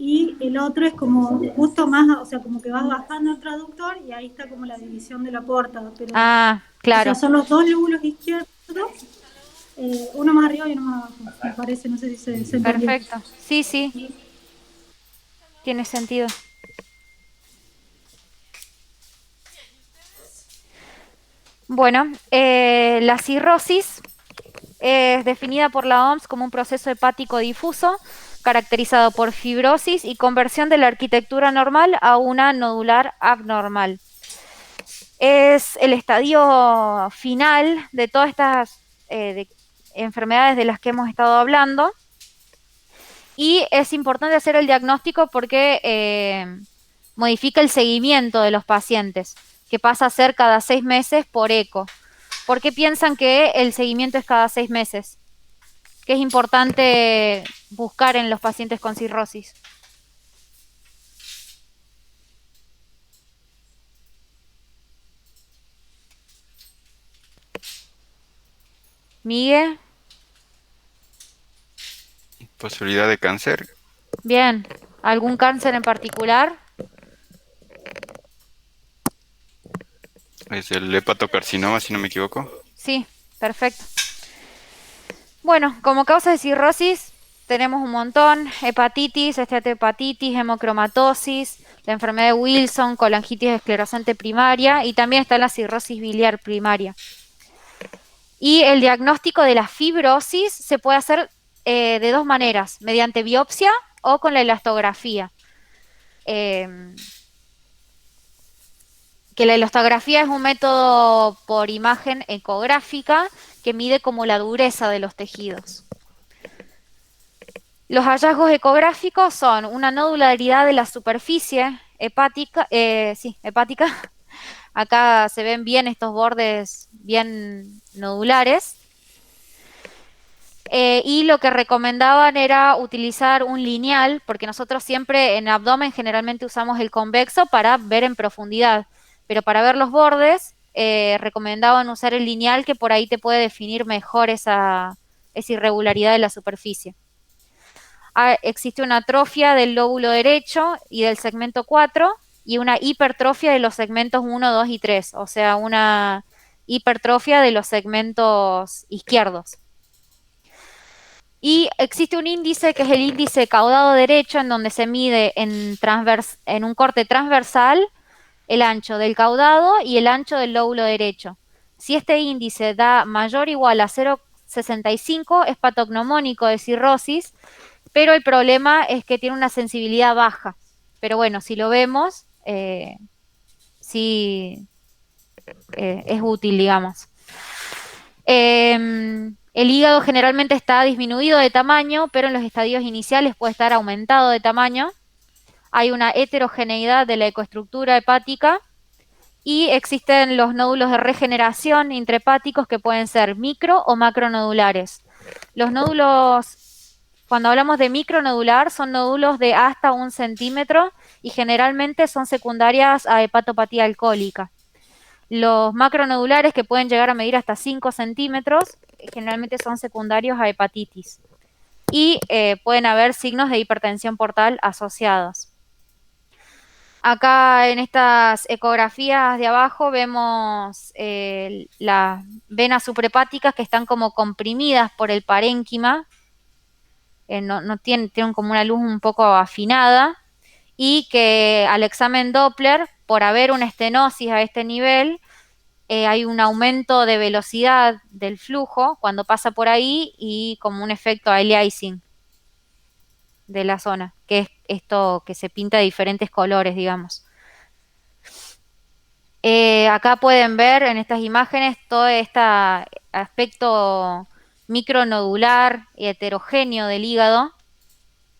y el otro es como justo más, o sea, como que vas bajando el traductor y ahí está como la división de la porta. Pero, Ah, o claro. sea, son los dos lóbulos izquierdos, uno más arriba y uno más abajo, me parece, no sé si se entendió. Perfecto. Sí, sí, tiene sentido. Bueno, la cirrosis es definida por la OMS como un proceso hepático difuso caracterizado por fibrosis y conversión de la arquitectura normal a una nodular abnormal. Es el estadio final de todas estas enfermedades de las que hemos estado hablando, y es importante hacer el diagnóstico porque modifica el seguimiento de los pacientes, que pasa a ser cada 6 meses por eco. ¿Por qué piensan que el seguimiento es cada 6 meses? ¿Qué es importante buscar en los pacientes con cirrosis? Miguel, Posibilidad de cáncer. bien. ¿Algún cáncer en particular? Es el hepatocarcinoma, si no me equivoco. Sí, perfecto. Bueno, como causa de cirrosis tenemos un montón: hepatitis, esteatohepatitis, hemocromatosis, la enfermedad de Wilson, colangitis esclerosante primaria, y también está la cirrosis biliar primaria. Y el diagnóstico de la fibrosis se puede hacer de dos maneras: mediante biopsia o con la elastografía. Que la elastografía es un método por imagen ecográfica que mide como la dureza de los tejidos. Los hallazgos ecográficos son una nodularidad de la superficie hepática, hepática. Acá se ven bien estos bordes bien nodulares. Y lo que recomendaban era utilizar un lineal, porque nosotros siempre en abdomen generalmente usamos el convexo para ver en profundidad, pero para ver los bordes recomendaban usar el lineal, que por ahí te puede definir mejor esa irregularidad de la superficie. Existe una atrofia del lóbulo derecho y del segmento 4 y una hipertrofia de los segmentos 1, 2 y 3, o sea, una hipertrofia de los segmentos izquierdos. Y existe un índice que es el índice caudado derecho, en donde se mide en un corte transversal el ancho del caudado y el ancho del lóbulo derecho. Si este índice da mayor o igual a 0,65 es patognomónico de cirrosis, pero el problema es que tiene una sensibilidad baja. Pero bueno, si lo vemos, sí es útil, digamos. El hígado generalmente está disminuido de tamaño, pero en los estadios iniciales puede estar aumentado de tamaño. Hay una heterogeneidad de la ecoestructura hepática y existen los nódulos de regeneración intrahepáticos que pueden ser micro o macronodulares. Los nódulos, cuando hablamos de micronodular, son nódulos de hasta 1 centímetro y generalmente son secundarias a hepatopatía alcohólica. Los macronodulares, que pueden llegar a medir hasta 5 centímetros, generalmente son secundarios a hepatitis. Y pueden haber signos de hipertensión portal asociados. Acá en estas ecografías de abajo vemos las venas suprahepáticas que están como comprimidas por el parénquima. No tienen como una luz un poco afinada, y que al examen Doppler, por haber una estenosis a este nivel, hay un aumento de velocidad del flujo cuando pasa por ahí y como un efecto aliasing de la zona, que es esto que se pinta de diferentes colores, digamos. Acá pueden ver en estas imágenes todo este aspecto micronodular y heterogéneo del hígado,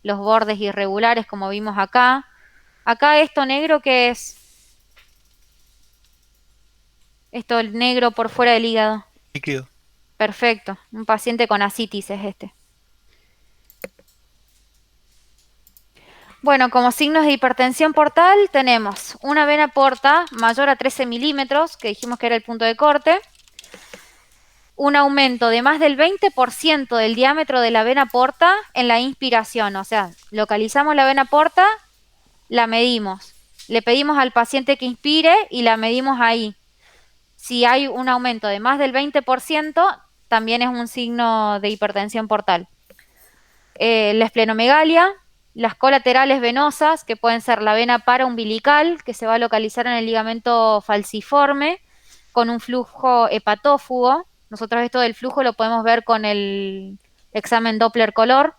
los bordes irregulares como vimos acá. Acá esto negro, ¿qué es? Esto negro por fuera del hígado. Líquido. Perfecto, un paciente con ascitis es este. Bueno, como signos de hipertensión portal tenemos una vena porta mayor a 13 milímetros, que dijimos que era el punto de corte, un aumento de más del 20% del diámetro de la vena porta en la inspiración. O sea, localizamos la vena porta, la medimos. Le pedimos al paciente que inspire y la medimos ahí. Si hay un aumento de más del 20%, también es un signo de hipertensión portal. La esplenomegalia, las colaterales venosas, que pueden ser la vena paraumbilical, que se va a localizar en el ligamento falciforme, con un flujo hepatófugo. Nosotros esto del flujo lo podemos ver con el examen Doppler color.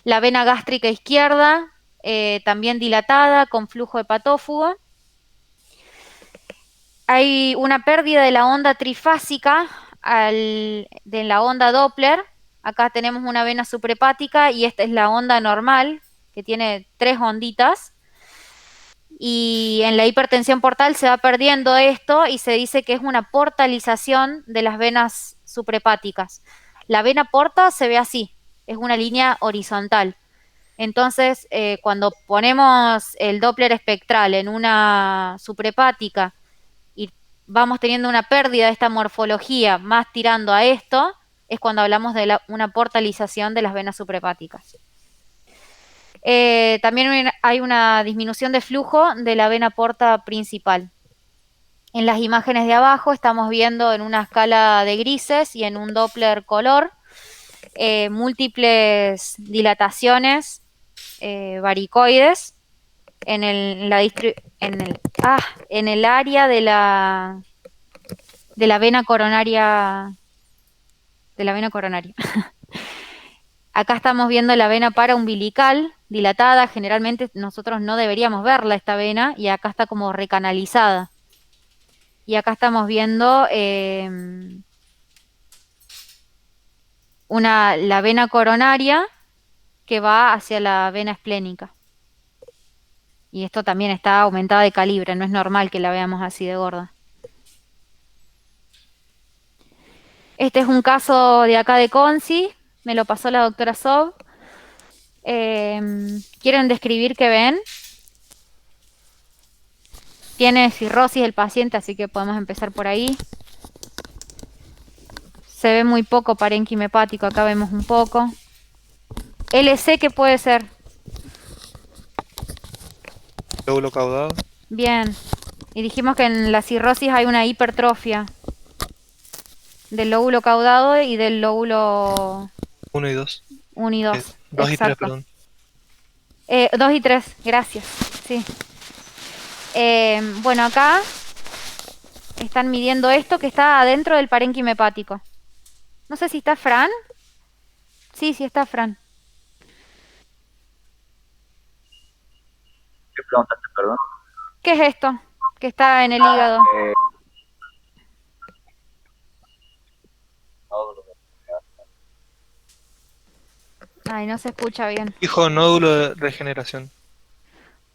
La vena gástrica izquierda, también dilatada, con flujo hepatófugo. Hay una pérdida de la onda trifásica de la onda Doppler. Acá tenemos una vena suprahepática y esta es la onda normal, que tiene 3 onditas. Y en la hipertensión portal se va perdiendo esto y se dice que es una portalización de las venas suprahepáticas. La vena porta se ve así, es una línea horizontal. Entonces, cuando ponemos el Doppler espectral en una suprahepática y vamos teniendo una pérdida de esta morfología más tirando a esto, es cuando hablamos de una portalización de las venas suprahepáticas. También hay una disminución de flujo de la vena porta principal. En las imágenes de abajo estamos viendo en una escala de grises y en un Doppler color múltiples dilataciones varicoides en el área de la vena coronaria. Acá estamos viendo la vena paraumbilical dilatada. Generalmente nosotros no deberíamos verla esta vena y acá está como recanalizada. Y acá estamos viendo la vena coronaria que va hacia la vena esplénica. Y esto también está aumentada de calibre, no es normal que la veamos así de gorda. Este es un caso de acá de Conci, me lo pasó la doctora Sob. ¿Quieren describir qué ven? Tiene cirrosis el paciente, así que podemos empezar por ahí. Se ve muy poco parénquima hepático, acá vemos un poco. LC, ¿qué puede ser? Lóbulo caudado. Bien. Y dijimos que en la cirrosis hay una hipertrofia del lóbulo caudado y del lóbulo 1 y 2. 1 y 2. 2 y 3, perdón. 2 y 3, gracias. Sí. Bueno, acá están midiendo esto que está adentro del parénquima hepático. No sé si está Fran. Sí, sí está Fran. ¿Qué preguntaste, perdón? ¿Qué es esto que está en el hígado? Ay, no se escucha bien. Dijo nódulo de regeneración.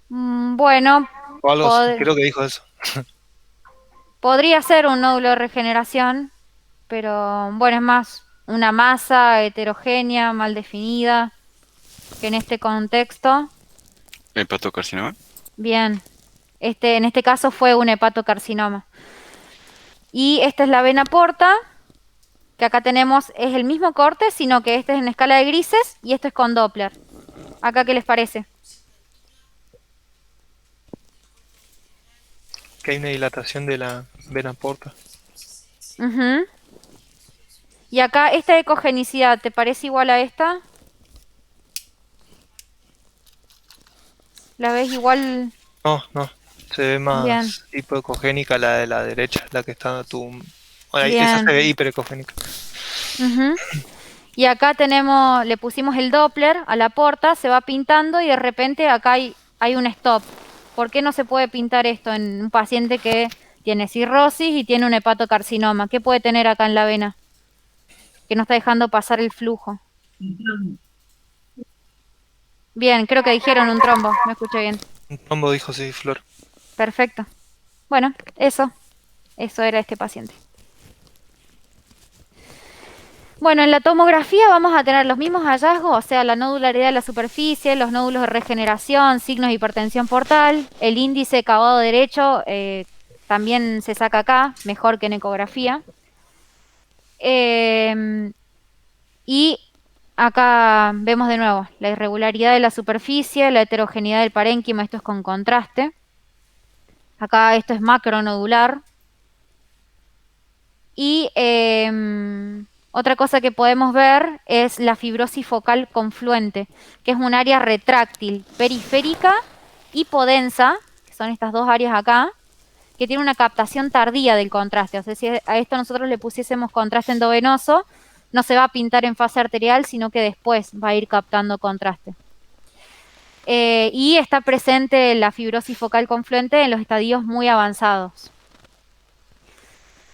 Bueno, O algo así, creo que dijo eso. podría ser un nódulo de regeneración, pero bueno, es más una masa heterogénea, mal definida, que en este contexto. ¿Hepatocarcinoma? Bien, en este caso fue un hepatocarcinoma. Y esta es la vena porta, que acá tenemos, es el mismo corte, sino que este es en escala de grises y esto es con Doppler. ¿Acá qué les parece? Que hay una dilatación de la vena porta. Y acá esta ecogenicidad, ¿te parece igual a esta? ¿La ves igual? No, se ve más Bien. hipoecogénica la de la derecha, la que está Bueno, ahí Bien. esa se ve hiperecogénica. Y acá le pusimos el Doppler a la porta, se va pintando y de repente acá hay un stop. ¿Por qué no se puede pintar esto en un paciente que tiene cirrosis y tiene un hepatocarcinoma? ¿Qué puede tener acá en la vena? Que no está dejando pasar el flujo. Bien, creo que dijeron un trombo, me escuché bien. Un trombo dijo sí, Flor. Perfecto. Bueno, eso era este paciente. Bueno, en la tomografía vamos a tener los mismos hallazgos, o sea, la nodularidad de la superficie, los nódulos de regeneración, signos de hipertensión portal, el índice caudado derecho también se saca acá, mejor que en ecografía. Y acá vemos de nuevo la irregularidad de la superficie, la heterogeneidad del parénquima, esto es con contraste. Acá esto es macronodular. Y otra cosa que podemos ver es la fibrosis focal confluente, que es un área retráctil, periférica, hipodensa, que son estas dos áreas acá, que tiene una captación tardía del contraste. O sea, si a esto nosotros le pusiésemos contraste endovenoso, no se va a pintar en fase arterial, sino que después va a ir captando contraste. Y está presente la fibrosis focal confluente en los estadios muy avanzados.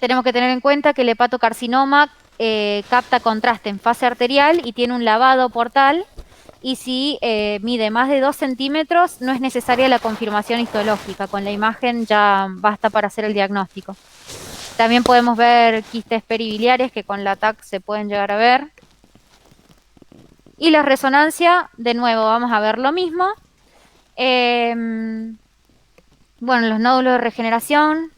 Tenemos que tener en cuenta que el hepatocarcinoma capta contraste en fase arterial y tiene un lavado portal, y si mide más de 2 centímetros no es necesaria la confirmación histológica, con la imagen ya basta para hacer el diagnóstico. También podemos ver quistes peribiliares que con la TAC se pueden llegar a ver. Y la resonancia, de nuevo vamos a ver lo mismo. Bueno, los nódulos de regeneración,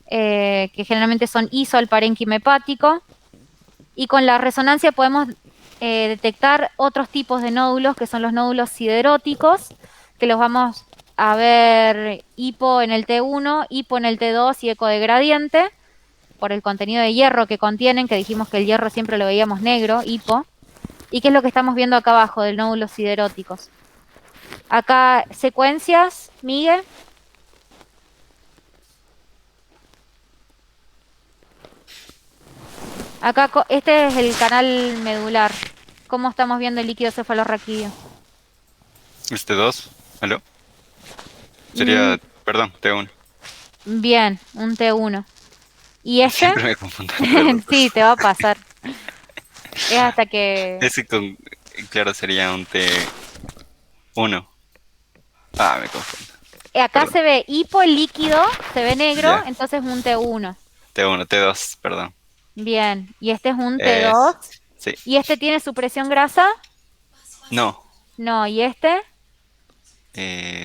que generalmente son ISO al parénquima hepático, y con la resonancia podemos detectar otros tipos de nódulos, que son los nódulos sideróticos, que los vamos a ver hipo en el T1, hipo en el T2 y eco de gradiente, por el contenido de hierro que contienen, que dijimos que el hierro siempre lo veíamos negro, hipo, y que es lo que estamos viendo acá abajo del nódulos sideróticos. Acá secuencias, Miguel. Acá, este es el canal medular. ¿Cómo estamos viendo el líquido cefalorraquídeo? Este 2, ¿aló? Sería, perdón, T1. Bien, un T1. ¿Y este? Siempre me confundo entre los Sí, dos. te va a pasar. Es hasta que... Ese claro, sería un T1. Ah, me confundo. Acá Perdón. se ve hipo líquido, se ve negro, Ya. entonces un T1. T1, T2, perdón. Bien, y este es un T2. Sí. ¿Y este tiene supresión grasa? No. No, ¿y este?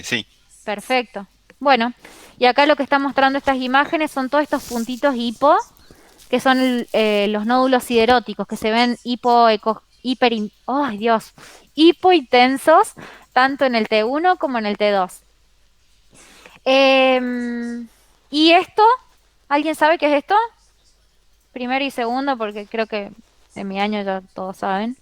Sí. Perfecto. Bueno, y acá lo que está mostrando estas imágenes son todos estos puntitos hipo, que son los nódulos sideróticos, que se ven hipointensos, tanto en el T1 como en el T2. ¿Y esto? ¿Alguien sabe qué es esto? Primero y segundo, porque creo que en mi año ya todos saben.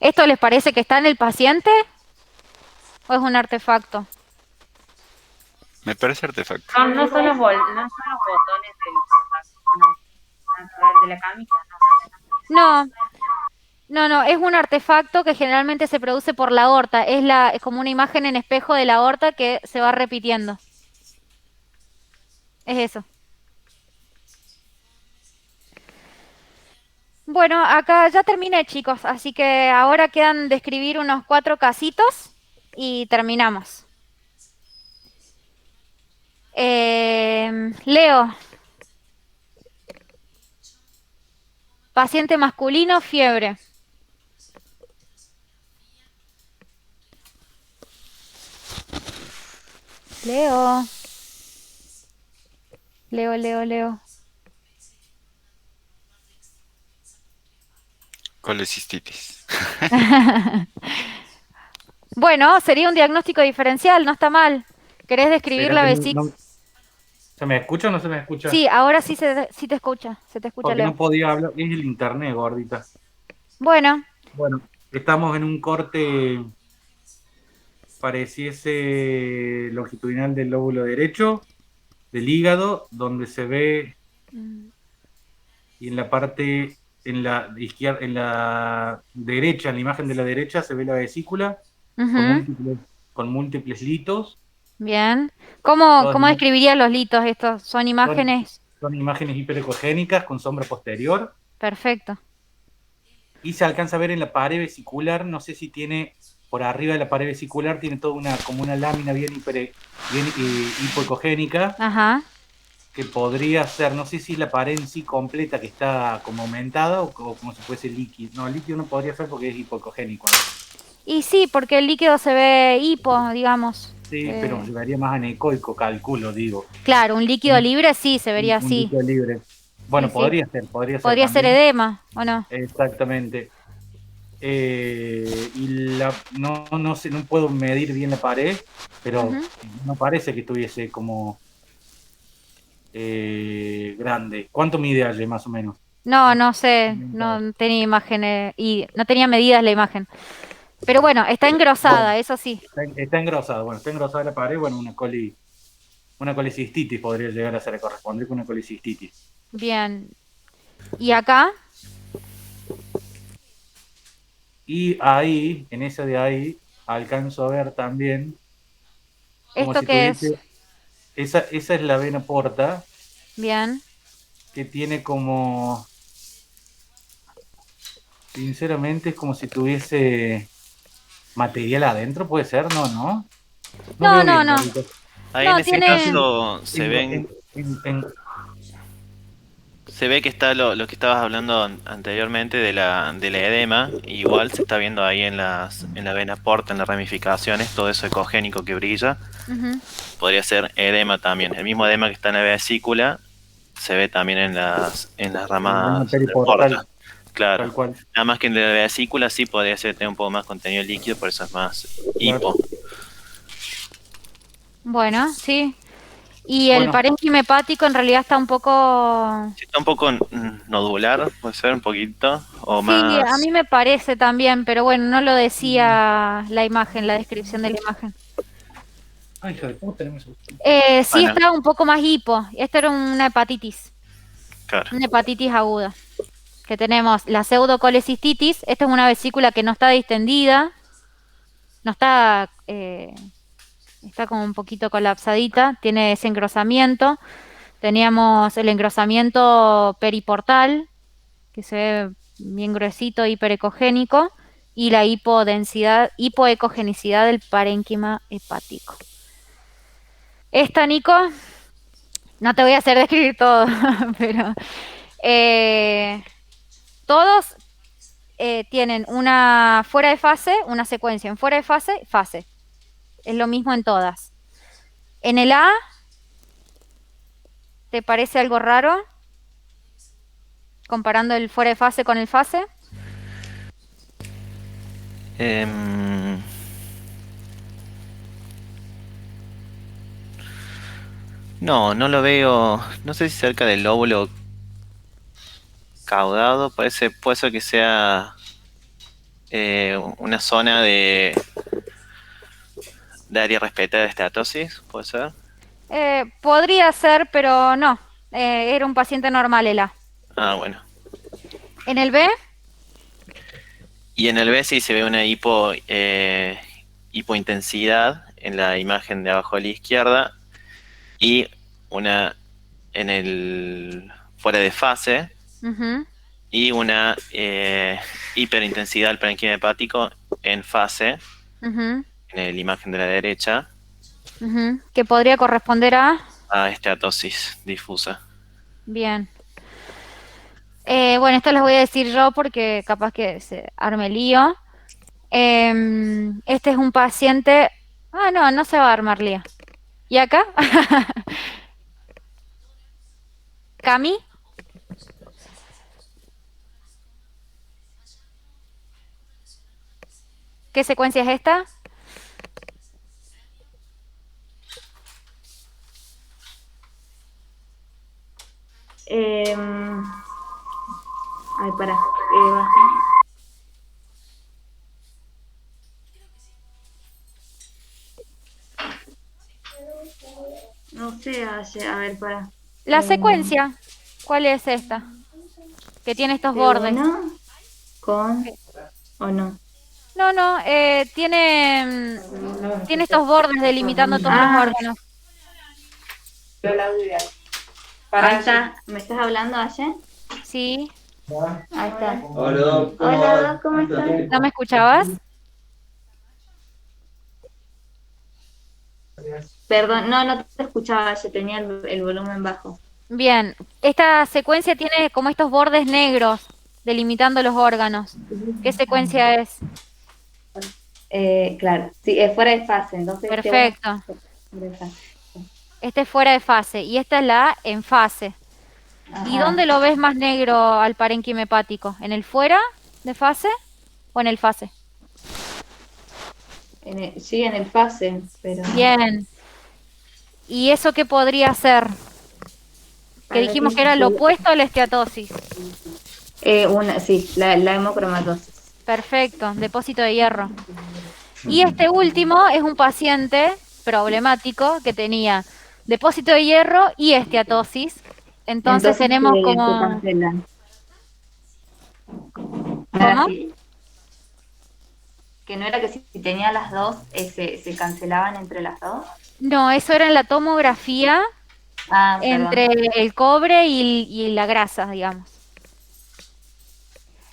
¿Esto les parece que está en el paciente? ¿O es un artefacto? Me parece artefacto. No son los botones de la camisa. No, no, es un artefacto que generalmente se produce por la aorta. Es como una imagen en espejo de la aorta que se va repitiendo. Es eso. Bueno, acá ya terminé, chicos, así que ahora quedan describir unos 4 casitos y terminamos. Leo. Paciente masculino, fiebre. Leo. Leo. Colecistitis. Bueno, sería un diagnóstico diferencial, no está mal. ¿Querés describir la vesícula? ¿Se me escucha o no se me escucha? Sí, ahora sí, sí te escucha. Se te escucha, Porque Leo. no podía hablar. Es el internet, gordita. Bueno, Bueno, estamos en un corte, pareciese longitudinal del lóbulo derecho, del hígado, donde se ve, y en la parte, en la izquierda, en la derecha, en la imagen de la derecha, se ve la vesícula con múltiples litos. bien. ¿Cómo Todas describirías los litos estos? ¿Son imágenes? Son imágenes hiperecogénicas con sombra posterior. Perfecto. Y se alcanza a ver en la pared vesicular, no sé si tiene, por arriba de la pared vesicular, tiene toda como una lámina bien hipoecogénica. Ajá. Que podría ser, no sé si la pared en sí completa que está como aumentada o como si fuese líquido. No, líquido no podría ser porque es hipoecogénico. Y sí, porque el líquido se ve hipo, digamos. Sí, pero se vería más anecoico, calculo, digo. Claro, un líquido libre sí, se vería Un así. líquido libre. Bueno, Sí, sí. podría ser, podría ser Podría ser también. edema, ¿o no? Exactamente. Y no sé, no puedo medir bien la pared, pero Ujú. no parece que estuviese como grande. ¿Cuánto mide allí más o menos? No sé, no tenía imágenes y no tenía medidas la imagen. Pero bueno, está engrosada, Bueno, eso sí. está engrosado. Bueno, está engrosada la pared. Bueno, una colicistitis podría llegar a ser, corresponder con una colicistitis. Bien. ¿Y acá? Y ahí, en esa de ahí, alcanzo a ver también como ¿Esto si qué es? tuviese, esa es la vena porta, Bien. que tiene como, sinceramente, es como si tuviese material adentro, puede ser, no No, veo no, bien, no. Carlitos. Ahí en No, ese tiene... caso se ven, se ve que está lo que estabas hablando anteriormente de la edema. Igual se está viendo ahí en la vena porta, en las ramificaciones, todo eso ecogénico que brilla. Ujú. Podría ser edema también. El mismo edema que está en la vesícula se ve también en las la vena ramas del periportal, porta. Claro. tal cual. Nada más que en la vesícula sí podría ser tener un poco más contenido líquido, por eso es más Claro. hipo. Bueno, sí. Y el Bueno, parénquima hepático en realidad está un poco... Sí, está un poco nodular, puede ser un poquito, o Sí, a más. mí me parece también, pero bueno, no lo decía la imagen, la descripción de la imagen. ay, hija de puta, no me asusté. Sí, Bueno, estaba un poco más hipo. Esta era una claro. hepatitis aguda. Que tenemos la pseudocolecistitis. Esta es una vesícula que no está distendida, no está, está como un poquito colapsadita, tiene ese engrosamiento. Teníamos el engrosamiento periportal, que se ve bien gruesito, hiperecogénico, y la hipoecogenicidad del parénquima hepático. Esta, Nico, no te voy a hacer describir todo, pero eh, todos tienen una fuera de fase, una secuencia en fuera de fase, fase. Es lo mismo en todas. En el A, ¿te parece algo raro? Comparando el fuera de fase con el fase. Em, no lo veo. No sé si cerca del lóbulo caudado. Puede ser que sea una zona de área respetada de estatosis, puede ser. Podría ser, pero no. Era un paciente normal el A. Ah, bueno. En el B, Y en el B sí se ve una hipointensidad en la imagen de abajo a la izquierda y una en el fuera de fase ujú, y una hiperintensidad del parénquima hepático en fase ujú, en la imagen de la derecha ujú, que podría corresponder a esteatosis difusa. Bien. Bueno, esto les voy a decir yo porque capaz que se arme lío. Este es un paciente... Ah, no, no se va a armar lío. ¿Y acá? ¿Cami? ¿Qué secuencia es esta? Ay, para. No sé, a ver, para. La secuencia. ¿Cuál es esta? Que tiene estos bordes. T1 con o no. No, tiene estos bordes delimitando todos los órganos. Ahí está. ¿Me estás hablando, Aye? Sí. Ahí está. Hola, Hola, ¿cómo estás? ¿No me escuchabas? Perdón, no te escuchaba, Aye, tenía el volumen bajo. Bien. Esta secuencia tiene como estos bordes negros delimitando los órganos. ¿Qué secuencia es? Claro, sí, es fuera de fase, entonces Perfecto. fuera de fase. Este es fuera de fase y esta es la en fase. ¿Y Ajá. dónde lo ves más negro al parénquima hepático? ¿En el fuera de fase o en el fase? Sí, en el fase, pero Bien. ¿Y eso qué podría ser? Que para dijimos que era lo opuesto a la esteatosis. sí, la hemocromatosis. Perfecto, depósito de hierro. Y este último es un paciente problemático que tenía depósito de hierro y esteatosis. Entonces tenemos Se como... cancelan. ¿No era ¿Cómo? así? Que no era que si tenía las dos, se cancelaban entre las dos. No, eso era en la tomografía Ah, entre perdón. el cobre y la grasa, digamos.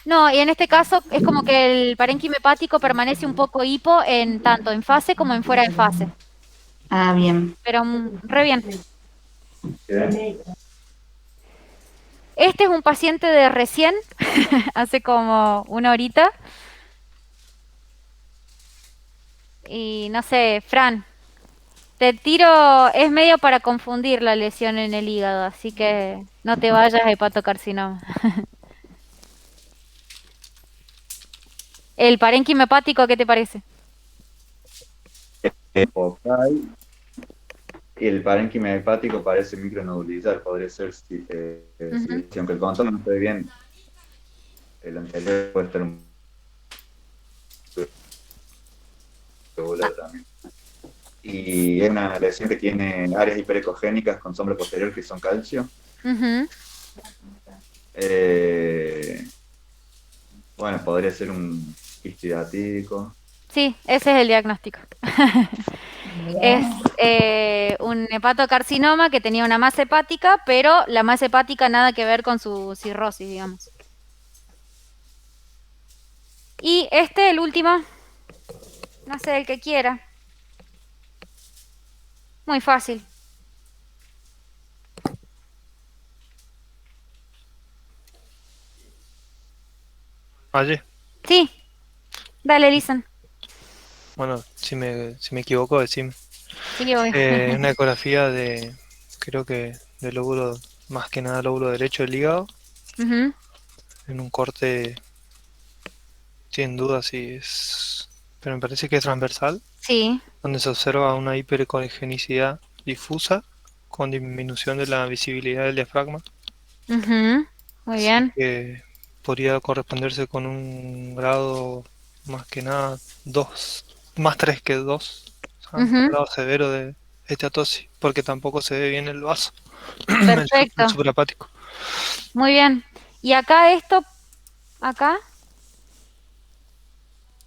No, y en este caso es como que el parénquima hepático permanece un poco hipo en tanto en fase como en fuera de fase. Ah, bien. Pero re bien. Este es un paciente de recién, hace como una horita. Y no sé, Fran, te tiro, es medio para confundir la lesión en el hígado, así que no te vayas a hepatocarcinoma. El parénquima hepático, ¿qué te parece? Focal. Y el parénquima hepático parece micronodulizar, podría ser, Ujú. si aunque el contorno no esté bien, el anterior puede estar un regular también. Y es una lesión que tiene áreas hiperecogénicas con sombra posterior que son calcio. Ujú. Bueno, podría ser un histidático. Sí, ese es el diagnóstico. Es un hepatocarcinoma que tenía una masa hepática, pero la masa hepática nada que ver con su cirrosis, digamos. Y este, el último, no sé, el que quiera. Muy fácil. Allí. Sí, dale, Lison. Bueno, si me equivoco, decime. Sí, obvio. Una ecografía creo que del lóbulo, más que nada lóbulo derecho del hígado, Ujú. en un corte, sin duda si es, pero me parece que es transversal, Sí. donde se observa una hiperecogenicidad difusa con disminución de la visibilidad del diafragma. Ujú. Muy Así bien. que podría corresponderse con un grado más que nada 2 más 3 que 2, o sea, un Ujú. grado severo de esteatosis, porque tampoco se ve bien el vaso, el Perfecto. suprahepático. Muy bien. Y acá esto, acá,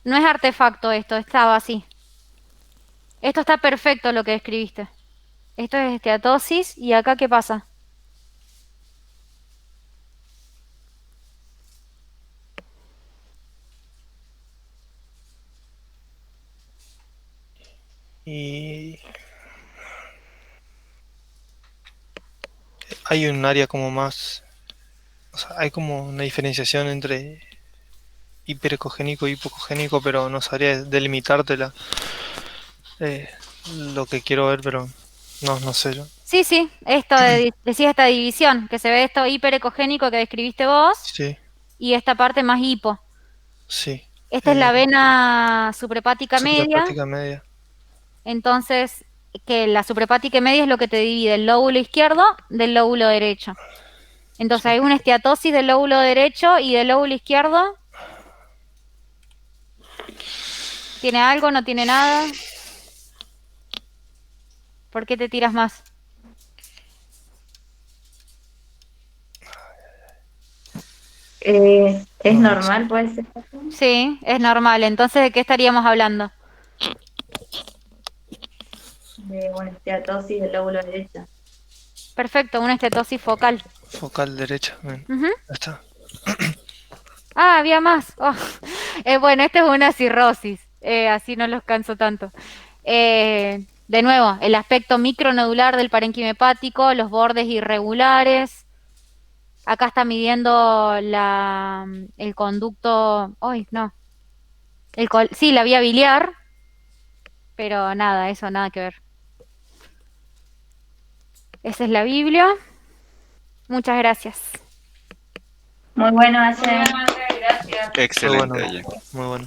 no es artefacto esto, estaba así. Esto está perfecto lo que escribiste. Esto es esteatosis y acá ¿qué pasa? Y hay un área como más, o sea, hay como una diferenciación entre hiperecogénico y hipocogénico, pero no sabría delimitártela, eh, lo que quiero ver, pero no sé yo. Sí, sí, esto decía esta división, que se ve esto hiperecogénico que describiste vos Sí, y esta parte más hipo. sí. Esta es la vena suprahepática media, Suprahepática media. entonces que la suprahepática media es lo que te divide el lóbulo izquierdo del lóbulo derecho. Entonces Sí. hay una esteatosis del lóbulo derecho y del lóbulo izquierdo. ¿Tiene algo? ¿No tiene nada? ¿Por qué te tiras más? ¿Es No sé. normal, puede ser? Sí, es normal. Entonces, ¿de qué estaríamos hablando? De una esteatosis del lóbulo derecho. Perfecto, una estetosis focal. Focal derecha. Bien. Ujú. Ya está. Ah, había más. Oh. Bueno, esta es una cirrosis, así no los canso tanto. De nuevo, el aspecto micronodular del parénquima hepático, los bordes irregulares. Acá está midiendo el conducto. ¡Ay, no! Sí, la vía biliar, pero nada, eso nada que ver. Esa es la Biblia. Muchas gracias. Muy bueno, Aye. Gracias. Excelente, bueno, Aye. muy bueno.